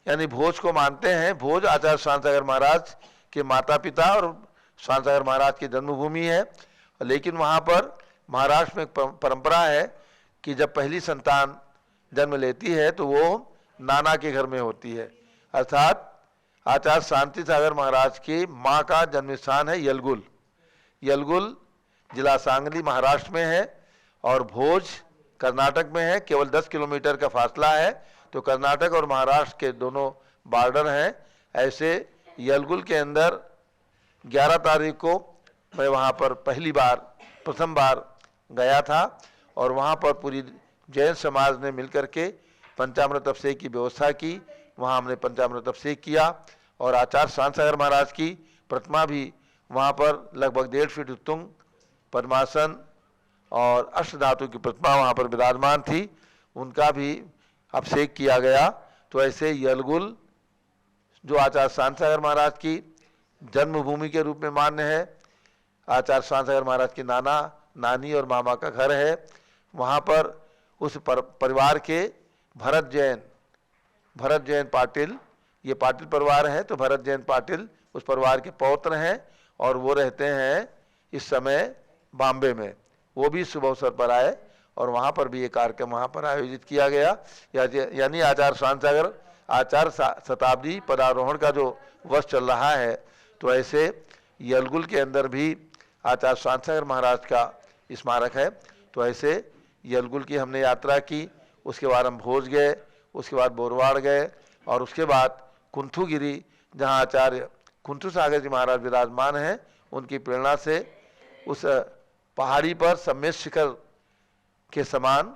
यानी भोज को मानते हैं। भोज आचार्य शांतिसागर महाराज के माता पिता और शांतिसागर महाराज की जन्मभूमि है। लेकिन वहाँ पर महाराष्ट्र में एक परंपरा है कि जब पहली संतान जन्म लेती है तो वो नाना के घर में होती है, अर्थात आचार्य शांतिसागर महाराज की माँ का जन्म स्थान है यलगुल। यलगुल जिला सांगली महाराष्ट्र में है और भोज कर्नाटक में है। केवल 10 किलोमीटर का फासला है, तो कर्नाटक और महाराष्ट्र के दोनों बॉर्डर हैं। ऐसे यलगुल के अंदर 11 तारीख को मैं वहाँ पर प्रथम बार गया था और वहाँ पर पूरी जैन समाज ने मिलकर के पंचामृत अभिषेक की व्यवस्था की। वहाँ हमने पंचामृत अभिषेक किया और आचार्य शांतसागर महाराज की प्रतिमा भी वहाँ पर लगभग 1.5 फीट उत्तुंग पद्मासन और अष्टधातु की प्रतिमा वहाँ पर विराजमान थी, उनका भी अभिषेक किया गया। तो ऐसे यलगुल जो आचार्य शांतसागर महाराज की जन्मभूमि के रूप में मान्य है, आचार्य शांतसागर महाराज के नाना नानी और मामा का घर है, वहाँ पर उस परिवार के भरत जैन पाटिल, ये पाटिल परिवार है, तो भरत जैन पाटिल उस परिवार के पौत्र हैं और वो रहते हैं इस समय बॉम्बे में। वो भी शुभ अवसर पर आए और वहाँ पर भी ये कार्यक्रम वहाँ पर आयोजित किया गया। यानी आचार्य शांतसागर आचार्य शताब्दी पदारोहण का जो वर्ष चल रहा है, तो ऐसे यलगुल के अंदर भी आचार्य शांतसागर महाराज का स्मारक है। तो ऐसे यलगुल की हमने यात्रा की, उसके बाद हम भोज गए, उसके बाद बोरवाड़ गए और उसके बाद कुंथुगिरी, जहाँ आचार्य कुंथु सागर जी महाराज विराजमान हैं, उनकी प्रेरणा से उस पहाड़ी पर सम्मेद शिखर के समान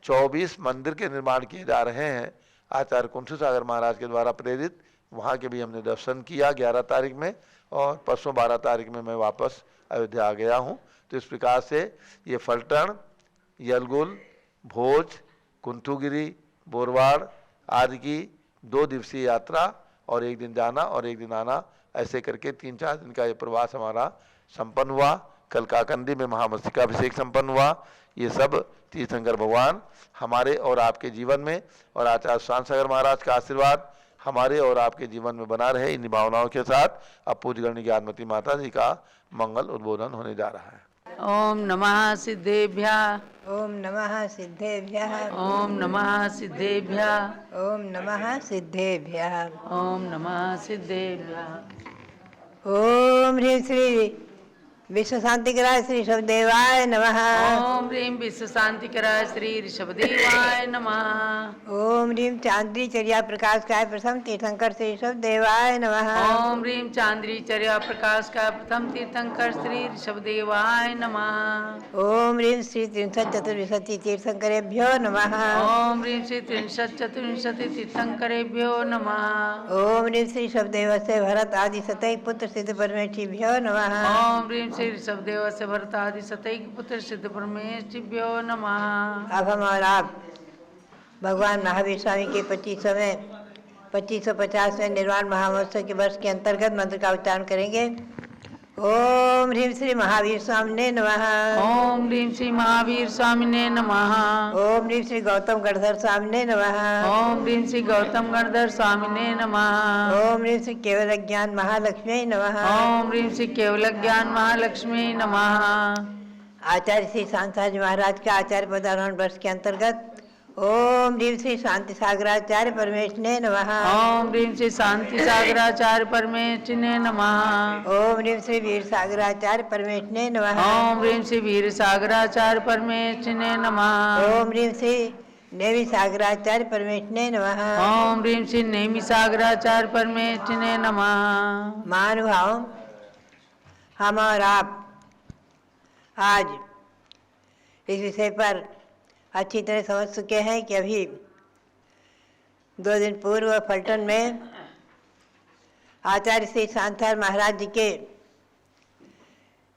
24 मंदिर के निर्माण किए जा रहे हैं आचार्य कुंथु सागर महाराज के द्वारा प्रेरित। वहाँ के भी हमने दर्शन किया 11 तारीख में और परसों 12 तारीख में मैं वापस अयोध्या आ गया हूँ। तो इस प्रकार से ये फलटण, यलगुल, भोज, कुंथुगिरी, बोरवाड़ आदि की 2 दिवसीय यात्रा और 1 दिन जाना और 1 दिन आना, ऐसे करके 3-4 दिन का ये प्रवास हमारा संपन्न हुआ। कल काकंदी में महामस्तकाभिषेक संपन्न हुआ। ये सब तीर्थंकर भगवान हमारे और आपके जीवन में और आचार्य शांतसागर महाराज का आशीर्वाद हमारे और आपके जीवन में बना रहे। इन भावनाओं के साथ अब पूज्यगण्य ज्ञानमती माता जी का मंगल उद्बोधन होने जा रहा है। ओम नमः सिद्धेभ्यः। ओम नमः सिद्धेभ्यः। ओम नमः सिद्धेभ्यः। ओम नमः सिद्धेभ्यः। ओम नमः सिद्धेभ्यः। ओम ह्रीं श्री विश्व शांतिकराय श्री ऋषभदेवाय नमः। ओम ह्रीं विश्व शांतिकराय श्री ऋषभदेवाय नमः। ओम ह्रीं चांद्री चर्या प्रकाश काय प्रथम तीर्थंकर श्री ऋषभदेवाय नमः। ओम ह्रीं चांद्री चर्या प्रकाश का प्रथम तीर्थंकर श्री ऋषभदेवाय नमः। ओम ह्रीं श्री 63 तीर्थंकरेभ्यो नमः। ओम ह्रीं श्री 63 तीर्थंकरेभ्यो नमः। ओम ह्रीं श्री ऋषभदेवस्य भरत आदि सतै पुत्र सिद्ध परमेष्ठिभ्यो नमः। ओम ह्रीं श्री ऋषभदेव से भरत आदि सतैक पुत्र सिद्ध परमेष्ठिभ्यो नमः। अब हम और आप भगवान महावीर स्वामी के 2550वें निर्वाण महामहोत्सव के वर्ष के अंतर्गत मंत्र का उच्चारण करेंगे। ओम ह्रीं श्री महावीर स्वामिने नमः। ओम ह्रीं श्री महावीर स्वामिने नमः। ओम ह्रीं श्री गौतम गणधर स्वामिने नमः। ओम ह्रीं श्री गौतम गणधर स्वामिने नमः। ओम ह्रीं श्री केवल ज्ञान महालक्ष्मी नमः। ओम ह्रीं श्री केवल ज्ञान महालक्ष्मी नमः। आचार्य श्री शांतसागर जी महाराज का आचार्य पदारोहण वर्ष के अंतर्गत ओम ह्रीं श्री शांति सागराचार्य परमेष्ठिने नमः। ओम ह्रीं श्री शांति सागराचार्य परमेष्ठिने नमः। ओम ह्रीं श्री वीर सागराचार्य परमेष्ठिने नमः। ओम ह्रीं श्री वीर सागराचार्य परमेष्ठिने नमः। ओम ह्रीं श्री नेमि सागराचार्य परमेष्ठिने नमः। ओम ह्रीं श्री नेमि सागराचार्य परमेष्ठिने नमः। महानुभाव, हम और आप आज इस विषय पर अच्छी तरह समझ चुके हैं कि अभी 2 दिन पूर्व फलटन में आचार्य श्री शांतसागर महाराज जी के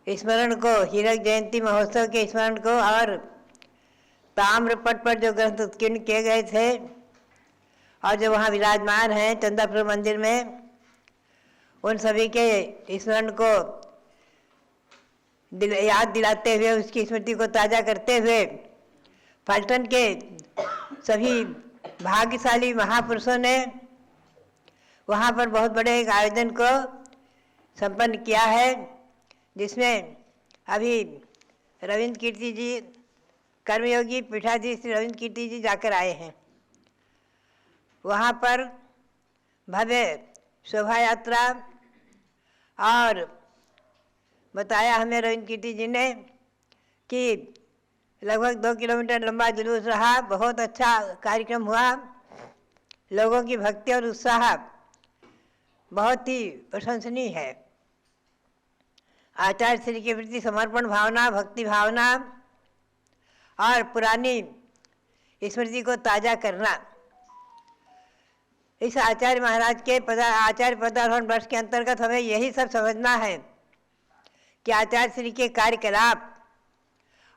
स्मरण को, हीरक जयंती महोत्सव के स्मरण को और ताम्रपट पर जो ग्रंथ उत्कीर्ण किए गए थे और जो वहाँ विराजमान हैं चंदापुर मंदिर में, उन सभी के स्मरण को याद दिलाते हुए, उसकी स्मृति को ताज़ा करते हुए फलटन के सभी भाग्यशाली महापुरुषों ने वहाँ पर बहुत बड़े एक आयोजन को संपन्न किया है, जिसमें अभी रविंद्र कीर्ति जी, कर्मयोगी पीठाधीश श्री रविंद्र कीर्ति जी जाकर आए हैं। वहाँ पर भव्य शोभा यात्रा और बताया हमें रविंद्र कीर्ति जी ने कि लगभग 2 किलोमीटर लंबा जुलूस रहा, बहुत अच्छा कार्यक्रम हुआ। लोगों की भक्ति और उत्साह बहुत ही प्रशंसनीय है। आचार्य श्री के प्रति समर्पण भावना, भक्ति भावना और पुरानी स्मृति को ताज़ा करना, इस आचार्य महाराज के आचार्य पदारोहण वर्ष के अंतर्गत हमें यही सब समझना है कि आचार्य श्री के कार्यकलाप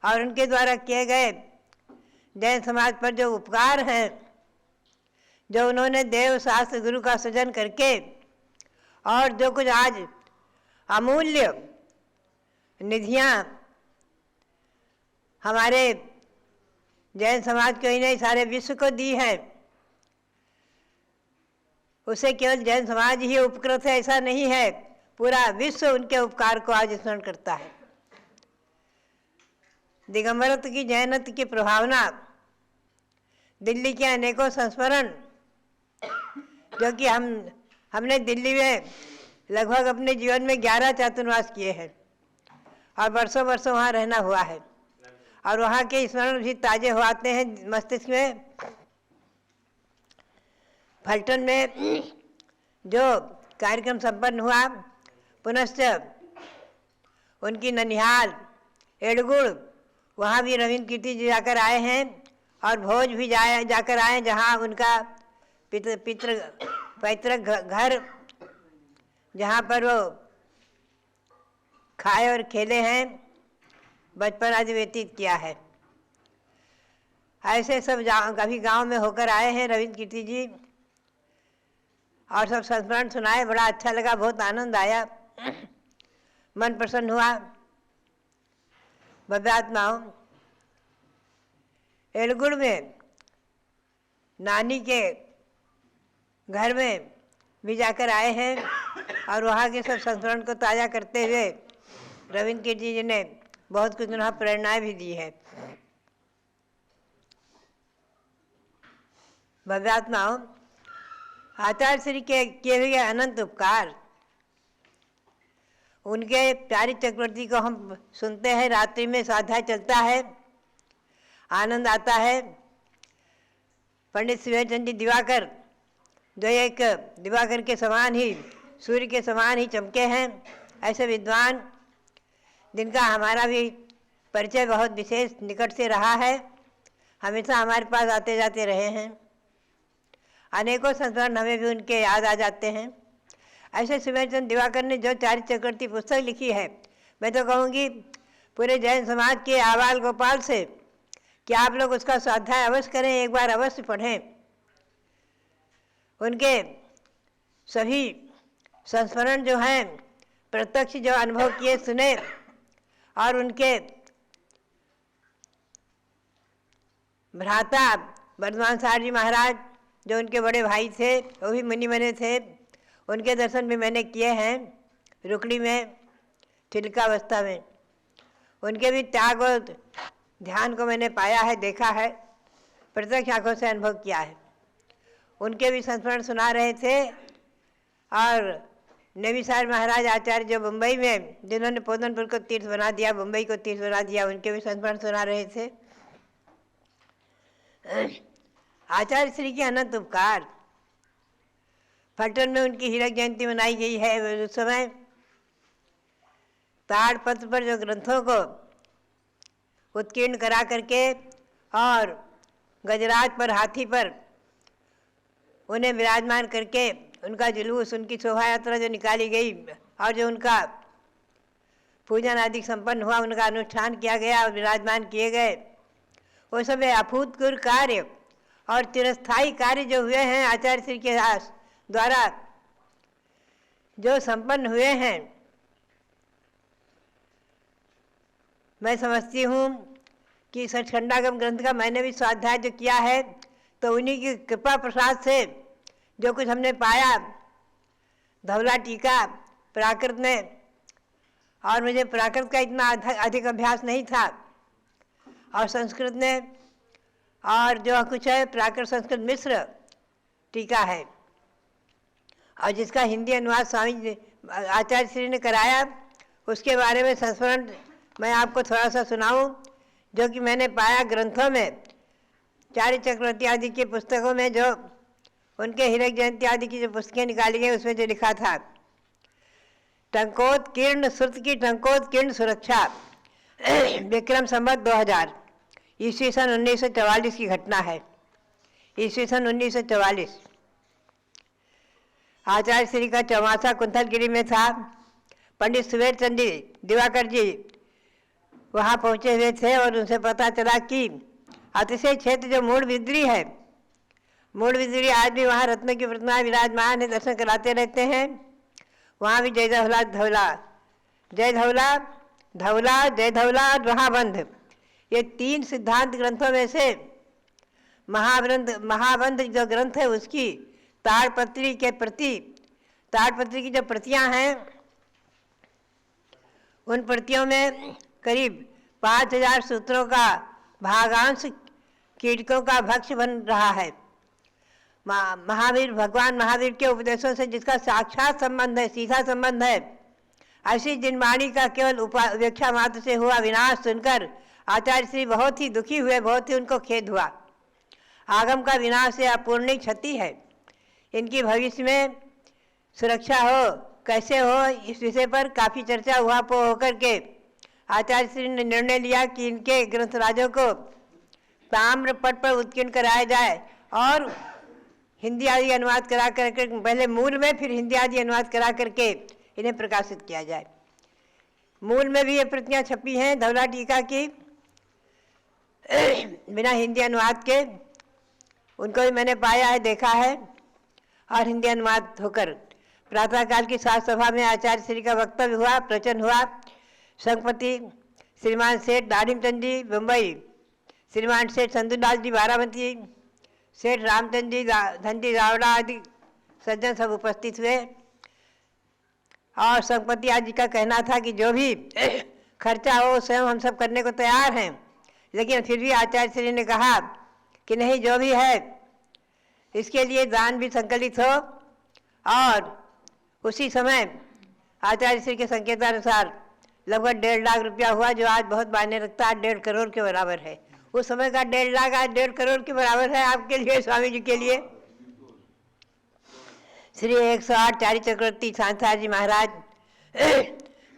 और उनके द्वारा किए गए जैन समाज पर जो उपकार हैं, जो उन्होंने देव शास्त्र गुरु का सृजन करके और जो कुछ आज अमूल्य निधियाँ हमारे जैन समाज को ही नहीं सारे विश्व को दी है, उसे केवल जैन समाज ही उपकृत है ऐसा नहीं है, पूरा विश्व उनके उपकार को आज स्मरण करता है। दिगंबरत्व की जैनत्व की प्रभावना, दिल्ली के अनेकों संस्मरण जो कि हमने दिल्ली में लगभग अपने जीवन में 11 चातुर्मास किए हैं और वर्षों वर्षों वहाँ रहना हुआ है और वहाँ के स्मरण भी ताजे हो आते हैं मस्तिष्क में। फलटन में जो कार्यक्रम संपन्न हुआ, पुनश्च उनकी ननिहाल एड़गुड़, वहाँ भी रविंद्र कीर्ति जी जाकर आए हैं और भोज भी जाकर आए, जहाँ उनका पैतृक घर, जहाँ पर वो खाए और खेले हैं, बचपन आदि व्यतीत किया है। ऐसे सब कभी गांव में होकर आए हैं रविंद्र कीर्ति जी और सब संस्मरण सुनाए, बड़ा अच्छा लगा, बहुत आनंद आया, मन प्रसन्न हुआ। भव्यात्माओं, एलगुड़ में नानी के घर में भी जाकर आए हैं और वहाँ के सब संस्मरण को ताज़ा करते हुए रविंद्र कीर्ति जी ने बहुत कुछ उन्हें प्रेरणाएं भी दी है। भव्यात्माओं, आचार्य श्री के किए हुए अनंत उपकार, उनके प्यारी चक्रवर्ती को हम सुनते हैं, रात्रि में स्वाध्याय चलता है, आनंद आता है। पंडित शिवचंद जी दिवाकर, जो एक दिवाकर के समान ही, सूर्य के समान ही चमके हैं, ऐसे विद्वान जिनका हमारा भी परिचय बहुत विशेष निकट से रहा है, हमेशा हमारे पास आते जाते रहे हैं। अनेकों संस्मरण हमें भी उनके याद आ जाते हैं। ऐसे शिवचंद दिवाकर ने जो चारित्र चक्रवर्ती पुस्तक लिखी है, मैं तो कहूँगी पूरे जैन समाज के आबाल गोपाल से कि आप लोग उसका स्वाध्याय अवश्य करें, एक बार अवश्य पढ़ें। उनके सभी संस्मरण जो हैं, प्रत्यक्ष जो अनुभव किए सुने, और उनके भ्राता वर्धमान साहब जी महाराज जो उनके बड़े भाई थे, वो भी मुनि बने थे, उनके दर्शन भी मैंने किए हैं रुकड़ी में, चिल्कावस्था में। उनके भी त्याग और ध्यान को मैंने पाया है, देखा है, प्रत्यक्ष आंखों से अनुभव किया है। उनके भी संस्मरण सुना रहे थे। और नेमिसार महाराज आचार्य जो मुंबई में, जिन्होंने पोदनपुर को तीर्थ बना दिया, मुंबई को तीर्थ बना दिया, उनके भी संस्मरण सुना रहे थे। आचार्य श्री के अनंत उपकार। फलटन में उनकी हीरक जयंती मनाई गई है। उस समय ताड़पत्र पर जो ग्रंथों को उत्कीर्ण करा करके और गजराज पर, हाथी पर उन्हें विराजमान करके उनका जुलूस, उनकी शोभा यात्रा जो निकाली गई और जो उनका पूजन आदि संपन्न हुआ, उनका अनुष्ठान किया गया और विराजमान किए गए, वो सब अभूतपूर्व कार्य और चिरस्थायी कार्य जो हुए हैं आचार्य श्री के द्वारा जो संपन्न हुए हैं, मैं समझती हूँ कि सचखंडागम ग्रंथ का मैंने भी स्वाध्याय जो किया है, तो उन्हीं की कृपा प्रसाद से जो कुछ हमने पाया, धवला टीका प्राकृत में, और मुझे प्राकृत का इतना अधिक अभ्यास नहीं था, और संस्कृत में और जो कुछ है प्राकृत संस्कृत मिश्र टीका है, और जिसका हिंदी अनुवाद स्वामी आचार्य श्री ने कराया, उसके बारे में संस्मरण मैं आपको थोड़ा सा सुनाऊं, जो कि मैंने पाया ग्रंथों में, चार्य चक्रवर्ती आदि की पुस्तकों में, जो उनके हीरक जयंती आदि की जो पुस्तकें निकाली गई उसमें जो लिखा था, टंकोत्कीर्ण श्रुत की टंकोत्कीर्ण सुरक्षा, विक्रम संवत 2000, ईस्वी सन 1944 की घटना है। ईस्वी सन 1944 आचार्य श्री का चौमासा कुंथलगिरी में था। पंडित सुबेर चंद जी दिवाकर जी वहाँ पहुँचे हुए थे और उनसे पता चला कि अतिशय क्षेत्र जो मूल बिद्री है, मूल बिद्री आज भी वहाँ रत्न की प्रतिमा विराजमान है, दर्शन कराते रहते हैं। वहाँ भी जय धौला धौला, जय धौला धौला, जय धौला और महाबंध, ये 3 सिद्धांत ग्रंथों में से महाबंध जो ग्रंथ है उसकी ताड़पत्री के प्रति, ताड़पत्री की जो प्रतियां हैं उन प्रतियों में करीब 5000 सूत्रों का भागांश कीटकों का भक्ष्य बन रहा है। महावीर, भगवान महावीर के उपदेशों से जिसका साक्षात संबंध है, सीधा संबंध है, ऐसी जिनवाणी का केवल उपेक्षा मात्र से हुआ विनाश सुनकर आचार्य श्री बहुत ही दुखी हुए, बहुत ही उनको खेद हुआ। आगम का विनाश या अपूर्णिक क्षति है, इनकी भविष्य में सुरक्षा हो, कैसे हो, इस विषय पर काफ़ी चर्चा हुआ होकर के आचार्य श्री ने निर्णय लिया कि इनके ग्रंथराजों को ताम्रपट पर उत्कीर्ण कराया जाए और हिंदी आदि अनुवाद करा करके, पहले मूल में फिर हिंदी आदि अनुवाद करा करके इन्हें प्रकाशित किया जाए। मूल में भी ये प्रतियाँ छपी हैं धौला टीका की, बिना हिंदी अनुवाद के, उनको भी मैंने पाया है, देखा है, और हिंदी अनुवाद होकर प्रातःकाल की सात सभा में आचार्य श्री का वक्तव्य हुआ, प्रवचन हुआ। संघपति श्रीमान सेठ दाढ़ीचंद जी मुंबई, श्रीमान सेठ संधूलाल जी बारामती, सेठ रामचंद जी धनजी रावड़ा आदि सज्जन सब उपस्थित हुए। और संघपति आदि का कहना था कि जो भी खर्चा हो स्वयं हम सब करने को तैयार हैं, लेकिन फिर भी आचार्य श्री ने कहा कि नहीं, जो भी है इसके लिए दान भी संकलित हो। और उसी समय आचार्य श्री के संकेतानुसार लगभग 1.5 लाख रुपया हुआ, जो आज बहुत मायने रखता है, 1.5 करोड़ के बराबर है। उस समय का 1.5 लाख आज 1.5 करोड़ के बराबर है आपके लिए, स्वामी जी के लिए। श्री 108 चार्य चक्रवर्ती सांसार जी महाराज,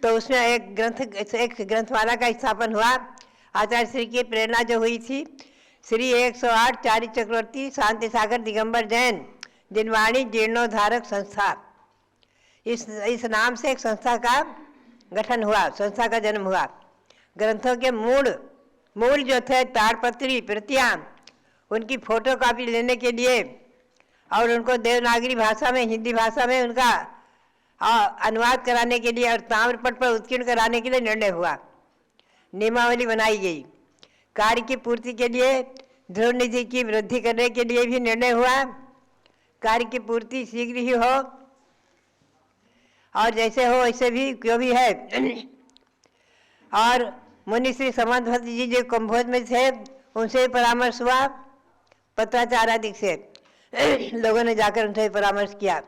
तो उसमें एक ग्रंथमाला का स्थापन हुआ। आचार्य श्री की प्रेरणा जो हुई थी, श्री 108 चार्य चक्रवर्ती शांति सागर दिगंबर जैन जिनवाणी जीर्णोद्धारक संस्था, इस नाम से एक संस्था का गठन हुआ, संस्था का जन्म हुआ। ग्रंथों के मूल जो थे ताड़पत्री प्रतियां, उनकी फोटो कॉपी लेने के लिए और उनको देवनागरी भाषा में, हिंदी भाषा में उनका अनुवाद कराने के लिए और ताम्रपट पर उत्कीर्ण कराने के लिए निर्णय हुआ। नियमावली बनाई गई। कार्य की पूर्ति के लिए ध्रुव निधि की वृद्धि करने के लिए भी निर्णय हुआ। कार्य की पूर्ति शीघ्र ही हो और जैसे हो वैसे भी क्यों भी है। और मुनि श्री समन्त जी जो कुंभोज में थे, उनसे परामर्श हुआ, पत्राचार आदि से लोगों ने जाकर उनसे परामर्श किया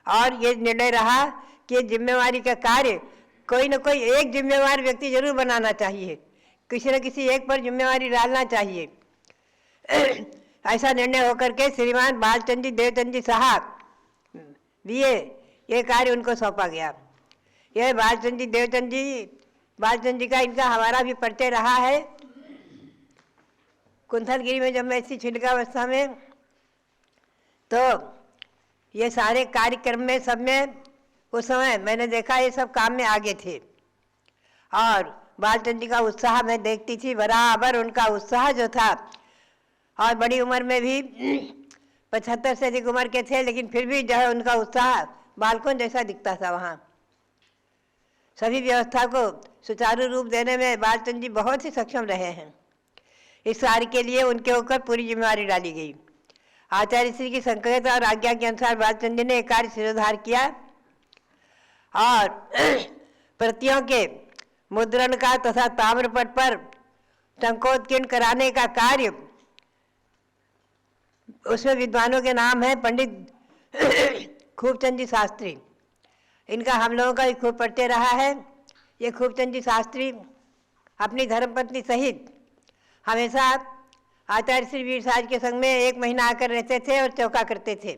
और ये निर्णय रहा कि जिम्मेवारी का कार्य कोई न कोई एक जिम्मेवार व्यक्ति जरूर बनाना चाहिए, किसी न किसी एक पर जिम्मेवारी डालना चाहिए। ऐसा निर्णय होकर के श्रीमान बालचंद जी देवचंद जी साहब बीए, ये कार्य उनको सौंपा गया। यह बालचंद जी देवचंद जी, बालचंद जी का इनका हमारा भी परिचय रहा है। कुंथलगिरी में जब मैं इसी छिलकावस्था में, तो ये सारे कार्यक्रम में सब में उस समय मैंने देखा ये सब काम में आगे थे और बालचंद जी का उत्साह मैं देखती थी, बराबर उनका उत्साह जो था। और बड़ी उम्र में भी 75 से अधिक उम्र के थे, लेकिन फिर भी जो है उनका उत्साह बालकों जैसा दिखता था। वहाँ सभी व्यवस्था को सुचारू रूप देने में बालचंद जी बहुत ही सक्षम रहे हैं। इस कार्य के लिए उनके ऊपर पूरी जिम्मेवारी डाली गई। आचार्य श्री की संकेत और आज्ञा के अनुसार बालचंद जी ने एक कार्य सिरोधार किया और प्रतियों के मुद्रण का तथा ताम्रपट पर टंकोत्कीर्ण कराने का कार्य, उसमें विद्वानों के नाम है पंडित खूबचंद जी शास्त्री। इनका हम लोगों का भी खूब परिचय रहा है। ये खूबचंद जी शास्त्री अपनी धर्मपत्नी सहित हमेशा आचार्य श्री वीर साज के संग में 1 महीना आकर रहते थे और चौका करते थे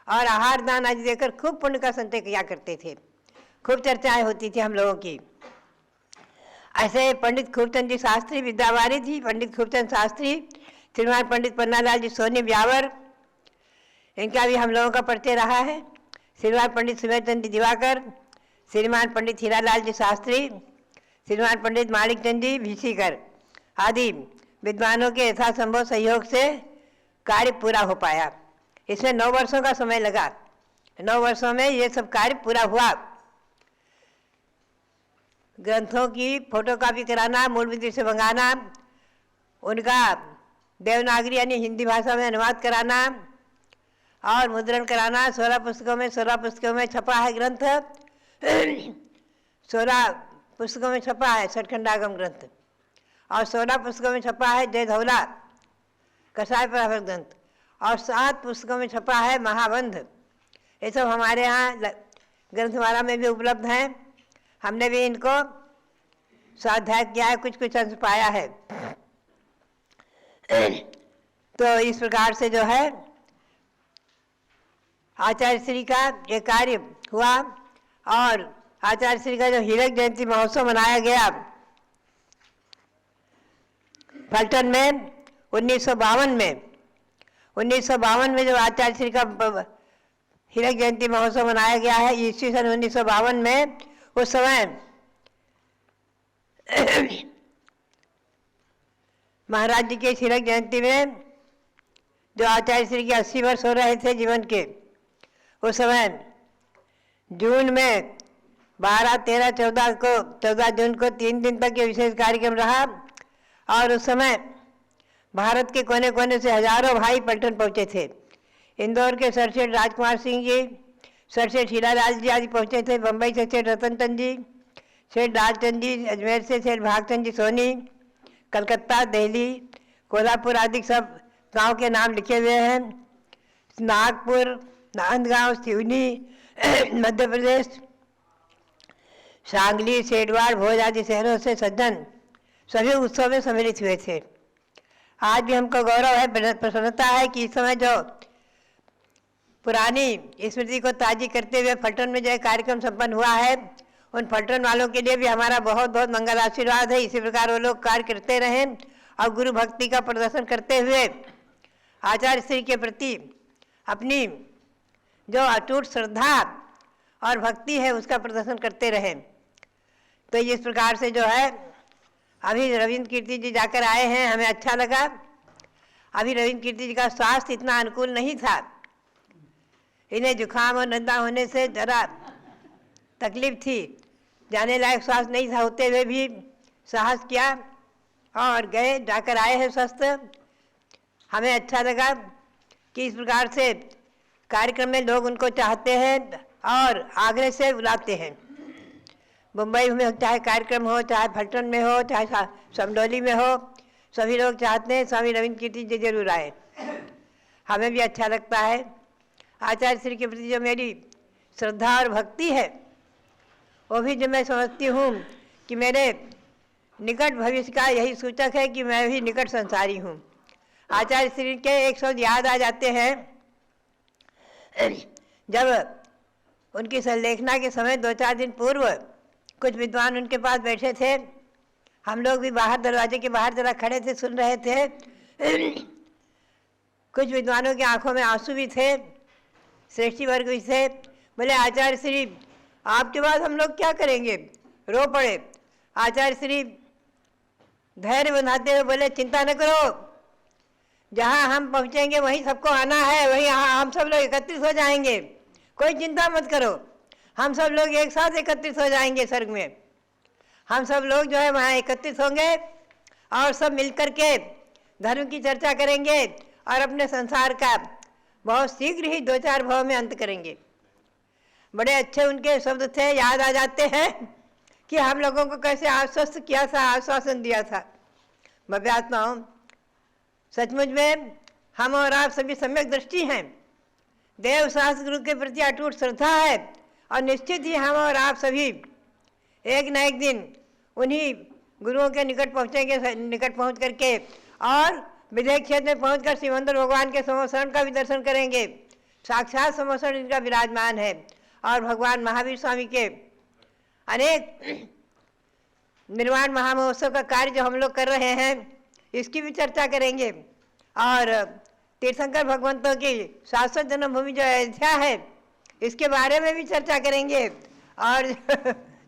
और आहार दान आदि देकर खूब पुण्य का संचय किया करते थे। खूब चर्चाएं होती थी हम लोगों की। ऐसे पंडित खूबचंद जी शास्त्री विद्यावारी जी, पंडित खूबचंद शास्त्री, श्रीमान पंडित पन्नालाल जी सोनी ब्यावर, इनका भी हम लोगों का परिचय रहा है। श्रीमान पंडित सुमेरचंद जी दिवाकर, श्रीमान पंडित हीरालाल जी शास्त्री, श्रीमान पंडित माणिक चंद जी भीसीकर आदि विद्वानों के यथासंभव सहयोग से कार्य पूरा हो पाया। इसमें 9 वर्षों का समय लगा। 9 वर्षों में ये सब कार्य पूरा हुआ। ग्रंथों की फोटोकॉपी कराना, मूल विधि से मंगाना, उनका देवनागरी यानी हिंदी भाषा में अनुवाद कराना और मुद्रण कराना। 16 पुस्तकों में छपा है ग्रंथ। 16 पुस्तकों में छपा है सठखंडागम ग्रंथ और 16 पुस्तकों में छपा है जय धौला कसाय पर ग्रंथ और 7 पुस्तकों में छपा है महाबंध। ये सब हमारे यहाँ ग्रंथमाला में भी उपलब्ध हैं। हमने भी इनको स्वाध्याय किया है, कुछ कुछ अंश पाया है। तो इस प्रकार से जो है आचार्य श्री का ये कार्य हुआ और आचार्य श्री का जो हीरक जयंती महोत्सव मनाया गया फलटन में 1952 में जब आचार्य श्री का हीरक जयंती महोत्सव मनाया गया है ईस्वी सन 1952 में, उस समय महाराज जी के हीरक जयंती में जो आचार्य श्री के 80 वर्ष हो रहे थे जीवन के, उस समय जून में 12, 13, 14 जून को 3 दिन तक ये विशेष कार्यक्रम रहा और उस समय भारत के कोने कोने से हजारों भाई पलटन पहुँचे थे। इंदौर के सरसेठ राजकुमार सिंह जी, सरसेठ हीरालाल जी आदि पहुँचे थे। बम्बई से सेठ रतन चंद जी, सेठ लालचंद जी, अजमेर से सेठ भागचंद जी सोनी, कलकत्ता, दिल्ली, कोल्हापुर आदि सब गांव के नाम लिखे हुए हैं। नागपुर, नांदगांव, सिवनी, मध्य प्रदेश, सांगली, सेठवाड़, भोज आदि शहरों से सज्जन सभी उत्सव में सम्मिलित हुए थे। आज भी हमको गौरव है, प्रसन्नता है कि इस समय जो पुरानी स्मृति को ताज़ी करते हुए फलटन में जो कार्यक्रम संपन्न हुआ है, उन फलटन वालों के लिए भी हमारा बहुत बहुत मंगल आशीर्वाद है। इसी प्रकार वो लोग कार्य करते रहें और गुरु भक्ति का प्रदर्शन करते हुए आचार्य श्री के प्रति अपनी जो अटूट श्रद्धा और भक्ति है उसका प्रदर्शन करते रहें। तो इस प्रकार से जो है अभी रविंद्र कीर्ति जी जाकर आए हैं, हमें अच्छा लगा। अभी रविंद्र कीर्ति जी का स्वास्थ्य इतना अनुकूल नहीं था, इन्हें जुकाम और नंदा होने से जरा तकलीफ थी, जाने लायक स्वास्थ्य नहीं था, होते हुए भी साहस किया और गए, जाकर आए हैं स्वस्थ। हमें अच्छा लगा कि इस प्रकार से कार्यक्रम में लोग उनको चाहते हैं और आग्रह से बुलाते हैं। मुंबई में चाहे कार्यक्रम हो, चाहे फलटन में हो, चाहे समडोली में हो, सभी लोग चाहते हैं स्वामी रविंद्र कीर्ति जी जरूर आए। हमें भी अच्छा लगता है। आचार्य श्री के प्रति जो मेरी श्रद्धा और भक्ति है वो भी जो मैं समझती हूँ कि मेरे निकट भविष्य का यही सूचक है कि मैं भी निकट संसारी हूँ। आचार्य श्री के एक शब्द याद आ जाते हैं। जब उनकी संलेखना के समय 2-4 दिन पूर्व कुछ विद्वान उनके पास बैठे थे, हम लोग भी बाहर दरवाजे के बाहर जरा खड़े थे, सुन रहे थे। कुछ विद्वानों की आंखों में आंसू भी थे, श्रेष्ठी वर्ग भी थे। बोले आचार्य श्री आपके बाद हम लोग क्या करेंगे, रो पड़े। आचार्य श्री धैर्य बंधाते हुए बोले चिंता न करो, जहाँ हम पहुँचेंगे वहीं सबको आना है, वहीं हम सब लोग एकत्रित हो जाएंगे, कोई चिंता मत करो। हम सब लोग एक साथ एकत्रित हो जाएंगे स्वर्ग में। हम सब लोग जो है वहाँ एकत्रित होंगे और सब मिलकर के धर्म की चर्चा करेंगे और अपने संसार का बहुत शीघ्र ही 2-4 भाव में अंत करेंगे। बड़े अच्छे उनके शब्द थे, याद आ जाते हैं कि हम लोगों को कैसे आश्वस्त किया था, आश्वासन दिया था। भव्यात्माओं, सचमुच में हम और आप सभी सम्यक दृष्टि हैं, देव शास्त्र गुरु के प्रति अटूट श्रद्धा है और निश्चित ही हम और आप सभी एक न एक दिन उन्हीं गुरुओं के निकट पहुँचेंगे, निकट पहुँच करके और विदेह क्षेत्र में पहुँचकर सिमंदर भगवान के समोसरण का भी दर्शन करेंगे। साक्षात समोसरण इनका विराजमान है और भगवान महावीर स्वामी के अनेक निर्वाण महामहोत्सव का कार्य जो हम लोग कर रहे हैं इसकी भी चर्चा करेंगे और तीर्थंकर भगवंतों की शाश्वत जन्मभूमि जो अयोध्या है इसके बारे में भी चर्चा करेंगे और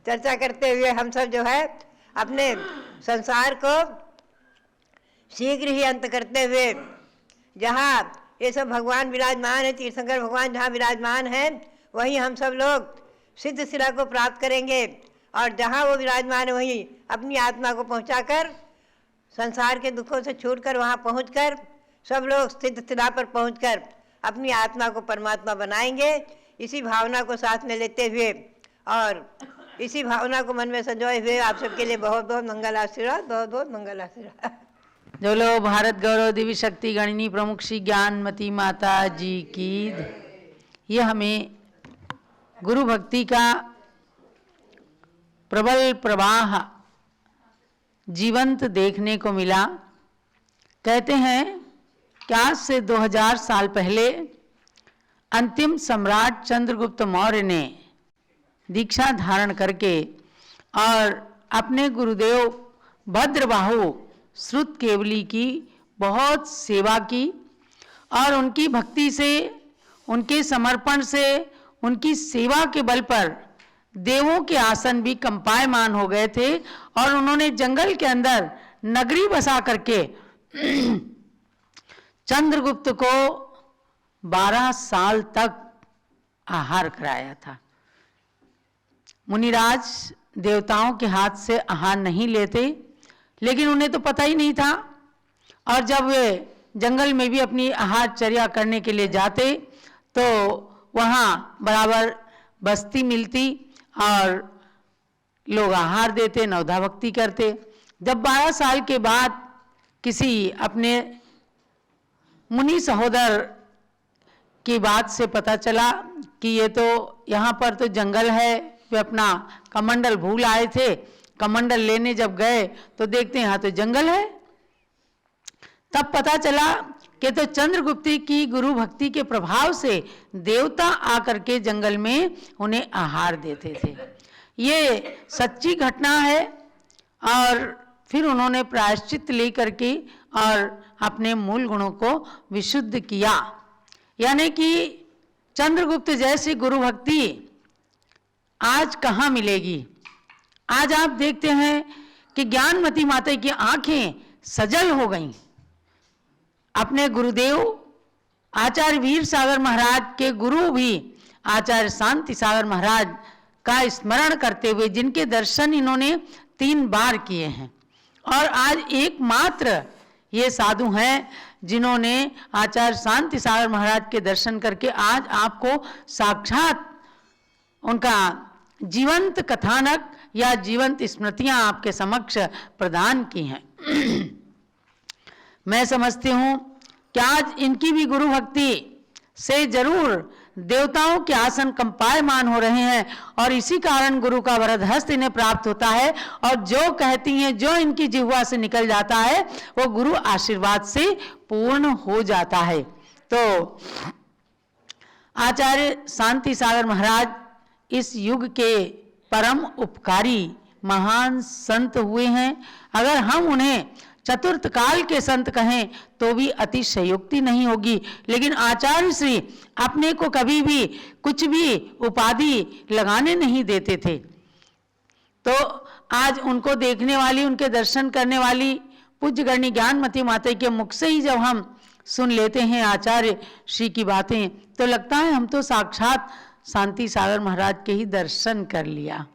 चर्चा करते हुए हम सब जो है अपने संसार को शीघ्र ही अंत करते हुए जहाँ ये सब भगवान विराजमान है, तीर्थंकर भगवान जहाँ विराजमान है वहीं हम सब लोग सिद्ध शिला को प्राप्त करेंगे और जहाँ वो विराजमान है वहीं अपनी आत्मा को पहुँचाकर संसार के दुखों से छूटकर वहाँ पहुँचकर सब लोग सिद्ध शिला पर पहुँचकर अपनी आत्मा को परमात्मा बनाएंगे। इसी भावना को साथ में लेते हुए और इसी भावना को मन में संजोए हुए आप सबके लिए बहुत बहुत मंगल आशीर्वाद, बहुत बहुत मंगल आशीर्वाद। जो लोग भारत गौरव देवी शक्ति गणनी प्रमुख श्री ज्ञानमती माता जी की ये हमें गुरु भक्ति का प्रबल प्रवाह जीवंत देखने को मिला। कहते हैं कि आज से 2000 साल पहले अंतिम सम्राट चंद्रगुप्त मौर्य ने दीक्षा धारण करके और अपने गुरुदेव भद्रबाहु श्रुत केवली की बहुत सेवा की और उनकी भक्ति से, उनके समर्पण से, उनकी सेवा के बल पर देवों के आसन भी कंपायमान हो गए थे और उन्होंने जंगल के अंदर नगरी बसा करके चंद्रगुप्त को 12 साल तक आहार कराया था। मुनिराज देवताओं के हाथ से आहार नहीं लेते, लेकिन उन्हें तो पता ही नहीं था और जब वे जंगल में भी अपनी आहारचर्या करने के लिए जाते तो वहाँ बराबर बस्ती मिलती और लोग आहार देते, नवधा भक्ति करते। जब 12 साल के बाद किसी अपने मुनि सहोदर की बात से पता चला कि ये तो यहाँ पर तो जंगल है, वे अपना कमंडल भूल आए थे, कमंडल लेने जब गए तो देखते यहाँ तो जंगल है। तब पता चला कि तो चंद्रगुप्त की गुरु भक्ति के प्रभाव से देवता आकर के जंगल में उन्हें आहार देते थे। ये सच्ची घटना है और फिर उन्होंने प्रायश्चित लेकर के और अपने मूल गुणों को विशुद्ध किया। यानी कि चंद्रगुप्त जैसी गुरु भक्ति आज कहाँ मिलेगी। आज आप देखते हैं कि ज्ञानमती माता की आंखें सजल हो गईं। अपने गुरुदेव आचार्य वीर सागर महाराज के गुरु भी आचार्य शांति सागर महाराज का स्मरण करते हुए जिनके दर्शन इन्होंने 3 बार किए हैं और आज एकमात्र ये साधु हैं जिन्होंने आचार्य शांति सागर महाराज के दर्शन करके आज आपको साक्षात उनका जीवंत कथानक या जीवंत स्मृतियां आपके समक्ष प्रदान की हैं। मैं समझती हूँ कि आज इनकी भी गुरु भक्ति से जरूर देवताओं के आसन कंपायमान हो रहे हैं और इसी कारण गुरु का वरद हस्त इन्हें प्राप्त होता है और जो कहती हैं, जो इनकी जिह्वा से निकल जाता है वो गुरु आशीर्वाद से पूर्ण हो जाता है। तो आचार्य शांति सागर महाराज इस युग के परम उपकारी महान संत हुए हैं। अगर हम उन्हें चतुर्थ काल के संत कहें तो भी अतिशयोक्ति नहीं होगी, लेकिन आचार्य श्री अपने को कभी भी कुछ भी उपाधि लगाने नहीं देते थे। तो आज उनको देखने वाली, उनके दर्शन करने वाली पूज्य गणनी ज्ञानमती माता के मुख से ही जब हम सुन लेते हैं आचार्य श्री की बातें तो लगता है हम तो साक्षात शांति सागर महाराज के ही दर्शन कर लिया,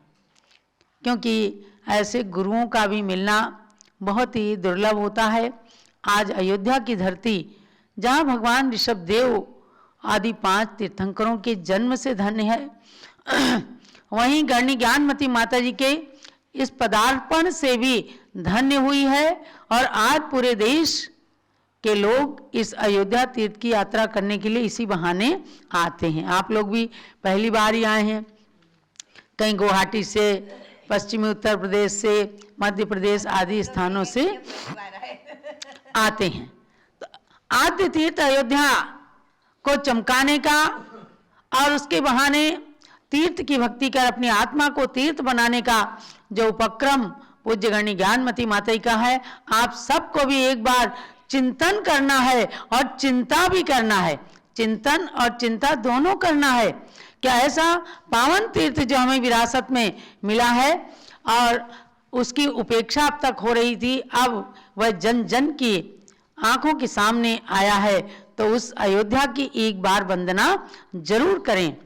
क्योंकि ऐसे गुरुओं का भी मिलना बहुत ही दुर्लभ होता है। आज अयोध्या की धरती जहाँ भगवान ऋषभदेव आदि 5 तीर्थंकरों के जन्म से धन्य है, वहीं गणनी ज्ञानमती माता जी के इस पदार्पण से भी धन्य हुई है और आज पूरे देश के लोग इस अयोध्या तीर्थ की यात्रा करने के लिए इसी बहाने आते हैं। आप लोग भी पहली बार ही आए हैं, कहीं गुवाहाटी से पश्चिमी उत्तर प्रदेश से, मध्य प्रदेश आदि स्थानों से आते हैं। तो आद्य तीर्थ अयोध्या को चमकाने का और उसके बहाने तीर्थ की भक्ति कर अपनी आत्मा को तीर्थ बनाने का जो उपक्रम पूज्य गणी ज्ञानमती माता का है, आप सबको भी एक बार चिंतन करना है और चिंता भी करना है। चिंतन और चिंता दोनों करना है। क्या ऐसा पावन तीर्थ जो हमें विरासत में मिला है और उसकी उपेक्षा अब तक हो रही थी, अब वह जन जन की आंखों के सामने आया है, तो उस अयोध्या की एक बार वंदना जरूर करें।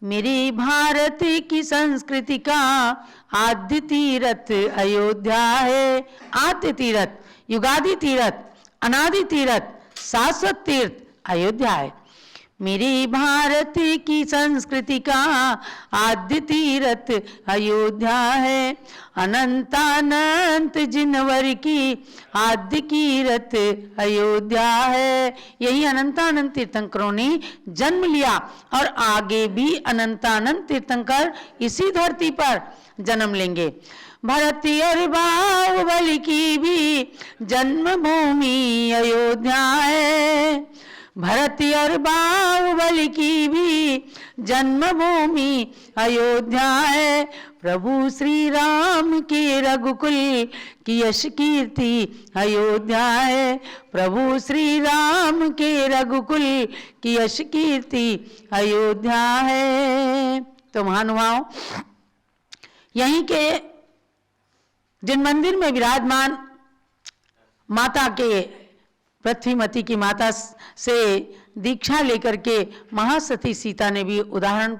मेरी भारत की संस्कृति का आद्य तीर्थ अयोध्या है। आद्य तीर्थ, युगादि तीर्थ, अनादि तीर्थ, शाश्वत तीर्थ अयोध्या है। मेरी भारत की संस्कृति का आद्य तीर्थ अयोध्या है। अनंतानंत जिनवर की आद्य कीरत अयोध्या है। यही अनंतानंत तीर्थंकरों ने जन्म लिया और आगे भी अनंतानंत तीर्थंकर इसी धरती पर जन्म लेंगे। भरत और बाहुबली की भी जन्मभूमि अयोध्या है। भरत और बाहुबली की भी जन्मभूमि अयोध्या है। प्रभु श्री राम के रघुकुल की यश कीर्ति अयोध्या है। प्रभु श्री राम के रघुकुल की यश कीर्ति अयोध्या है। तो महानुभाव, यहीं के जिन मंदिर में विराजमान माता के, पृथ्वीमती की माता से दीक्षा लेकर के महासती सीता ने भी उदाहरण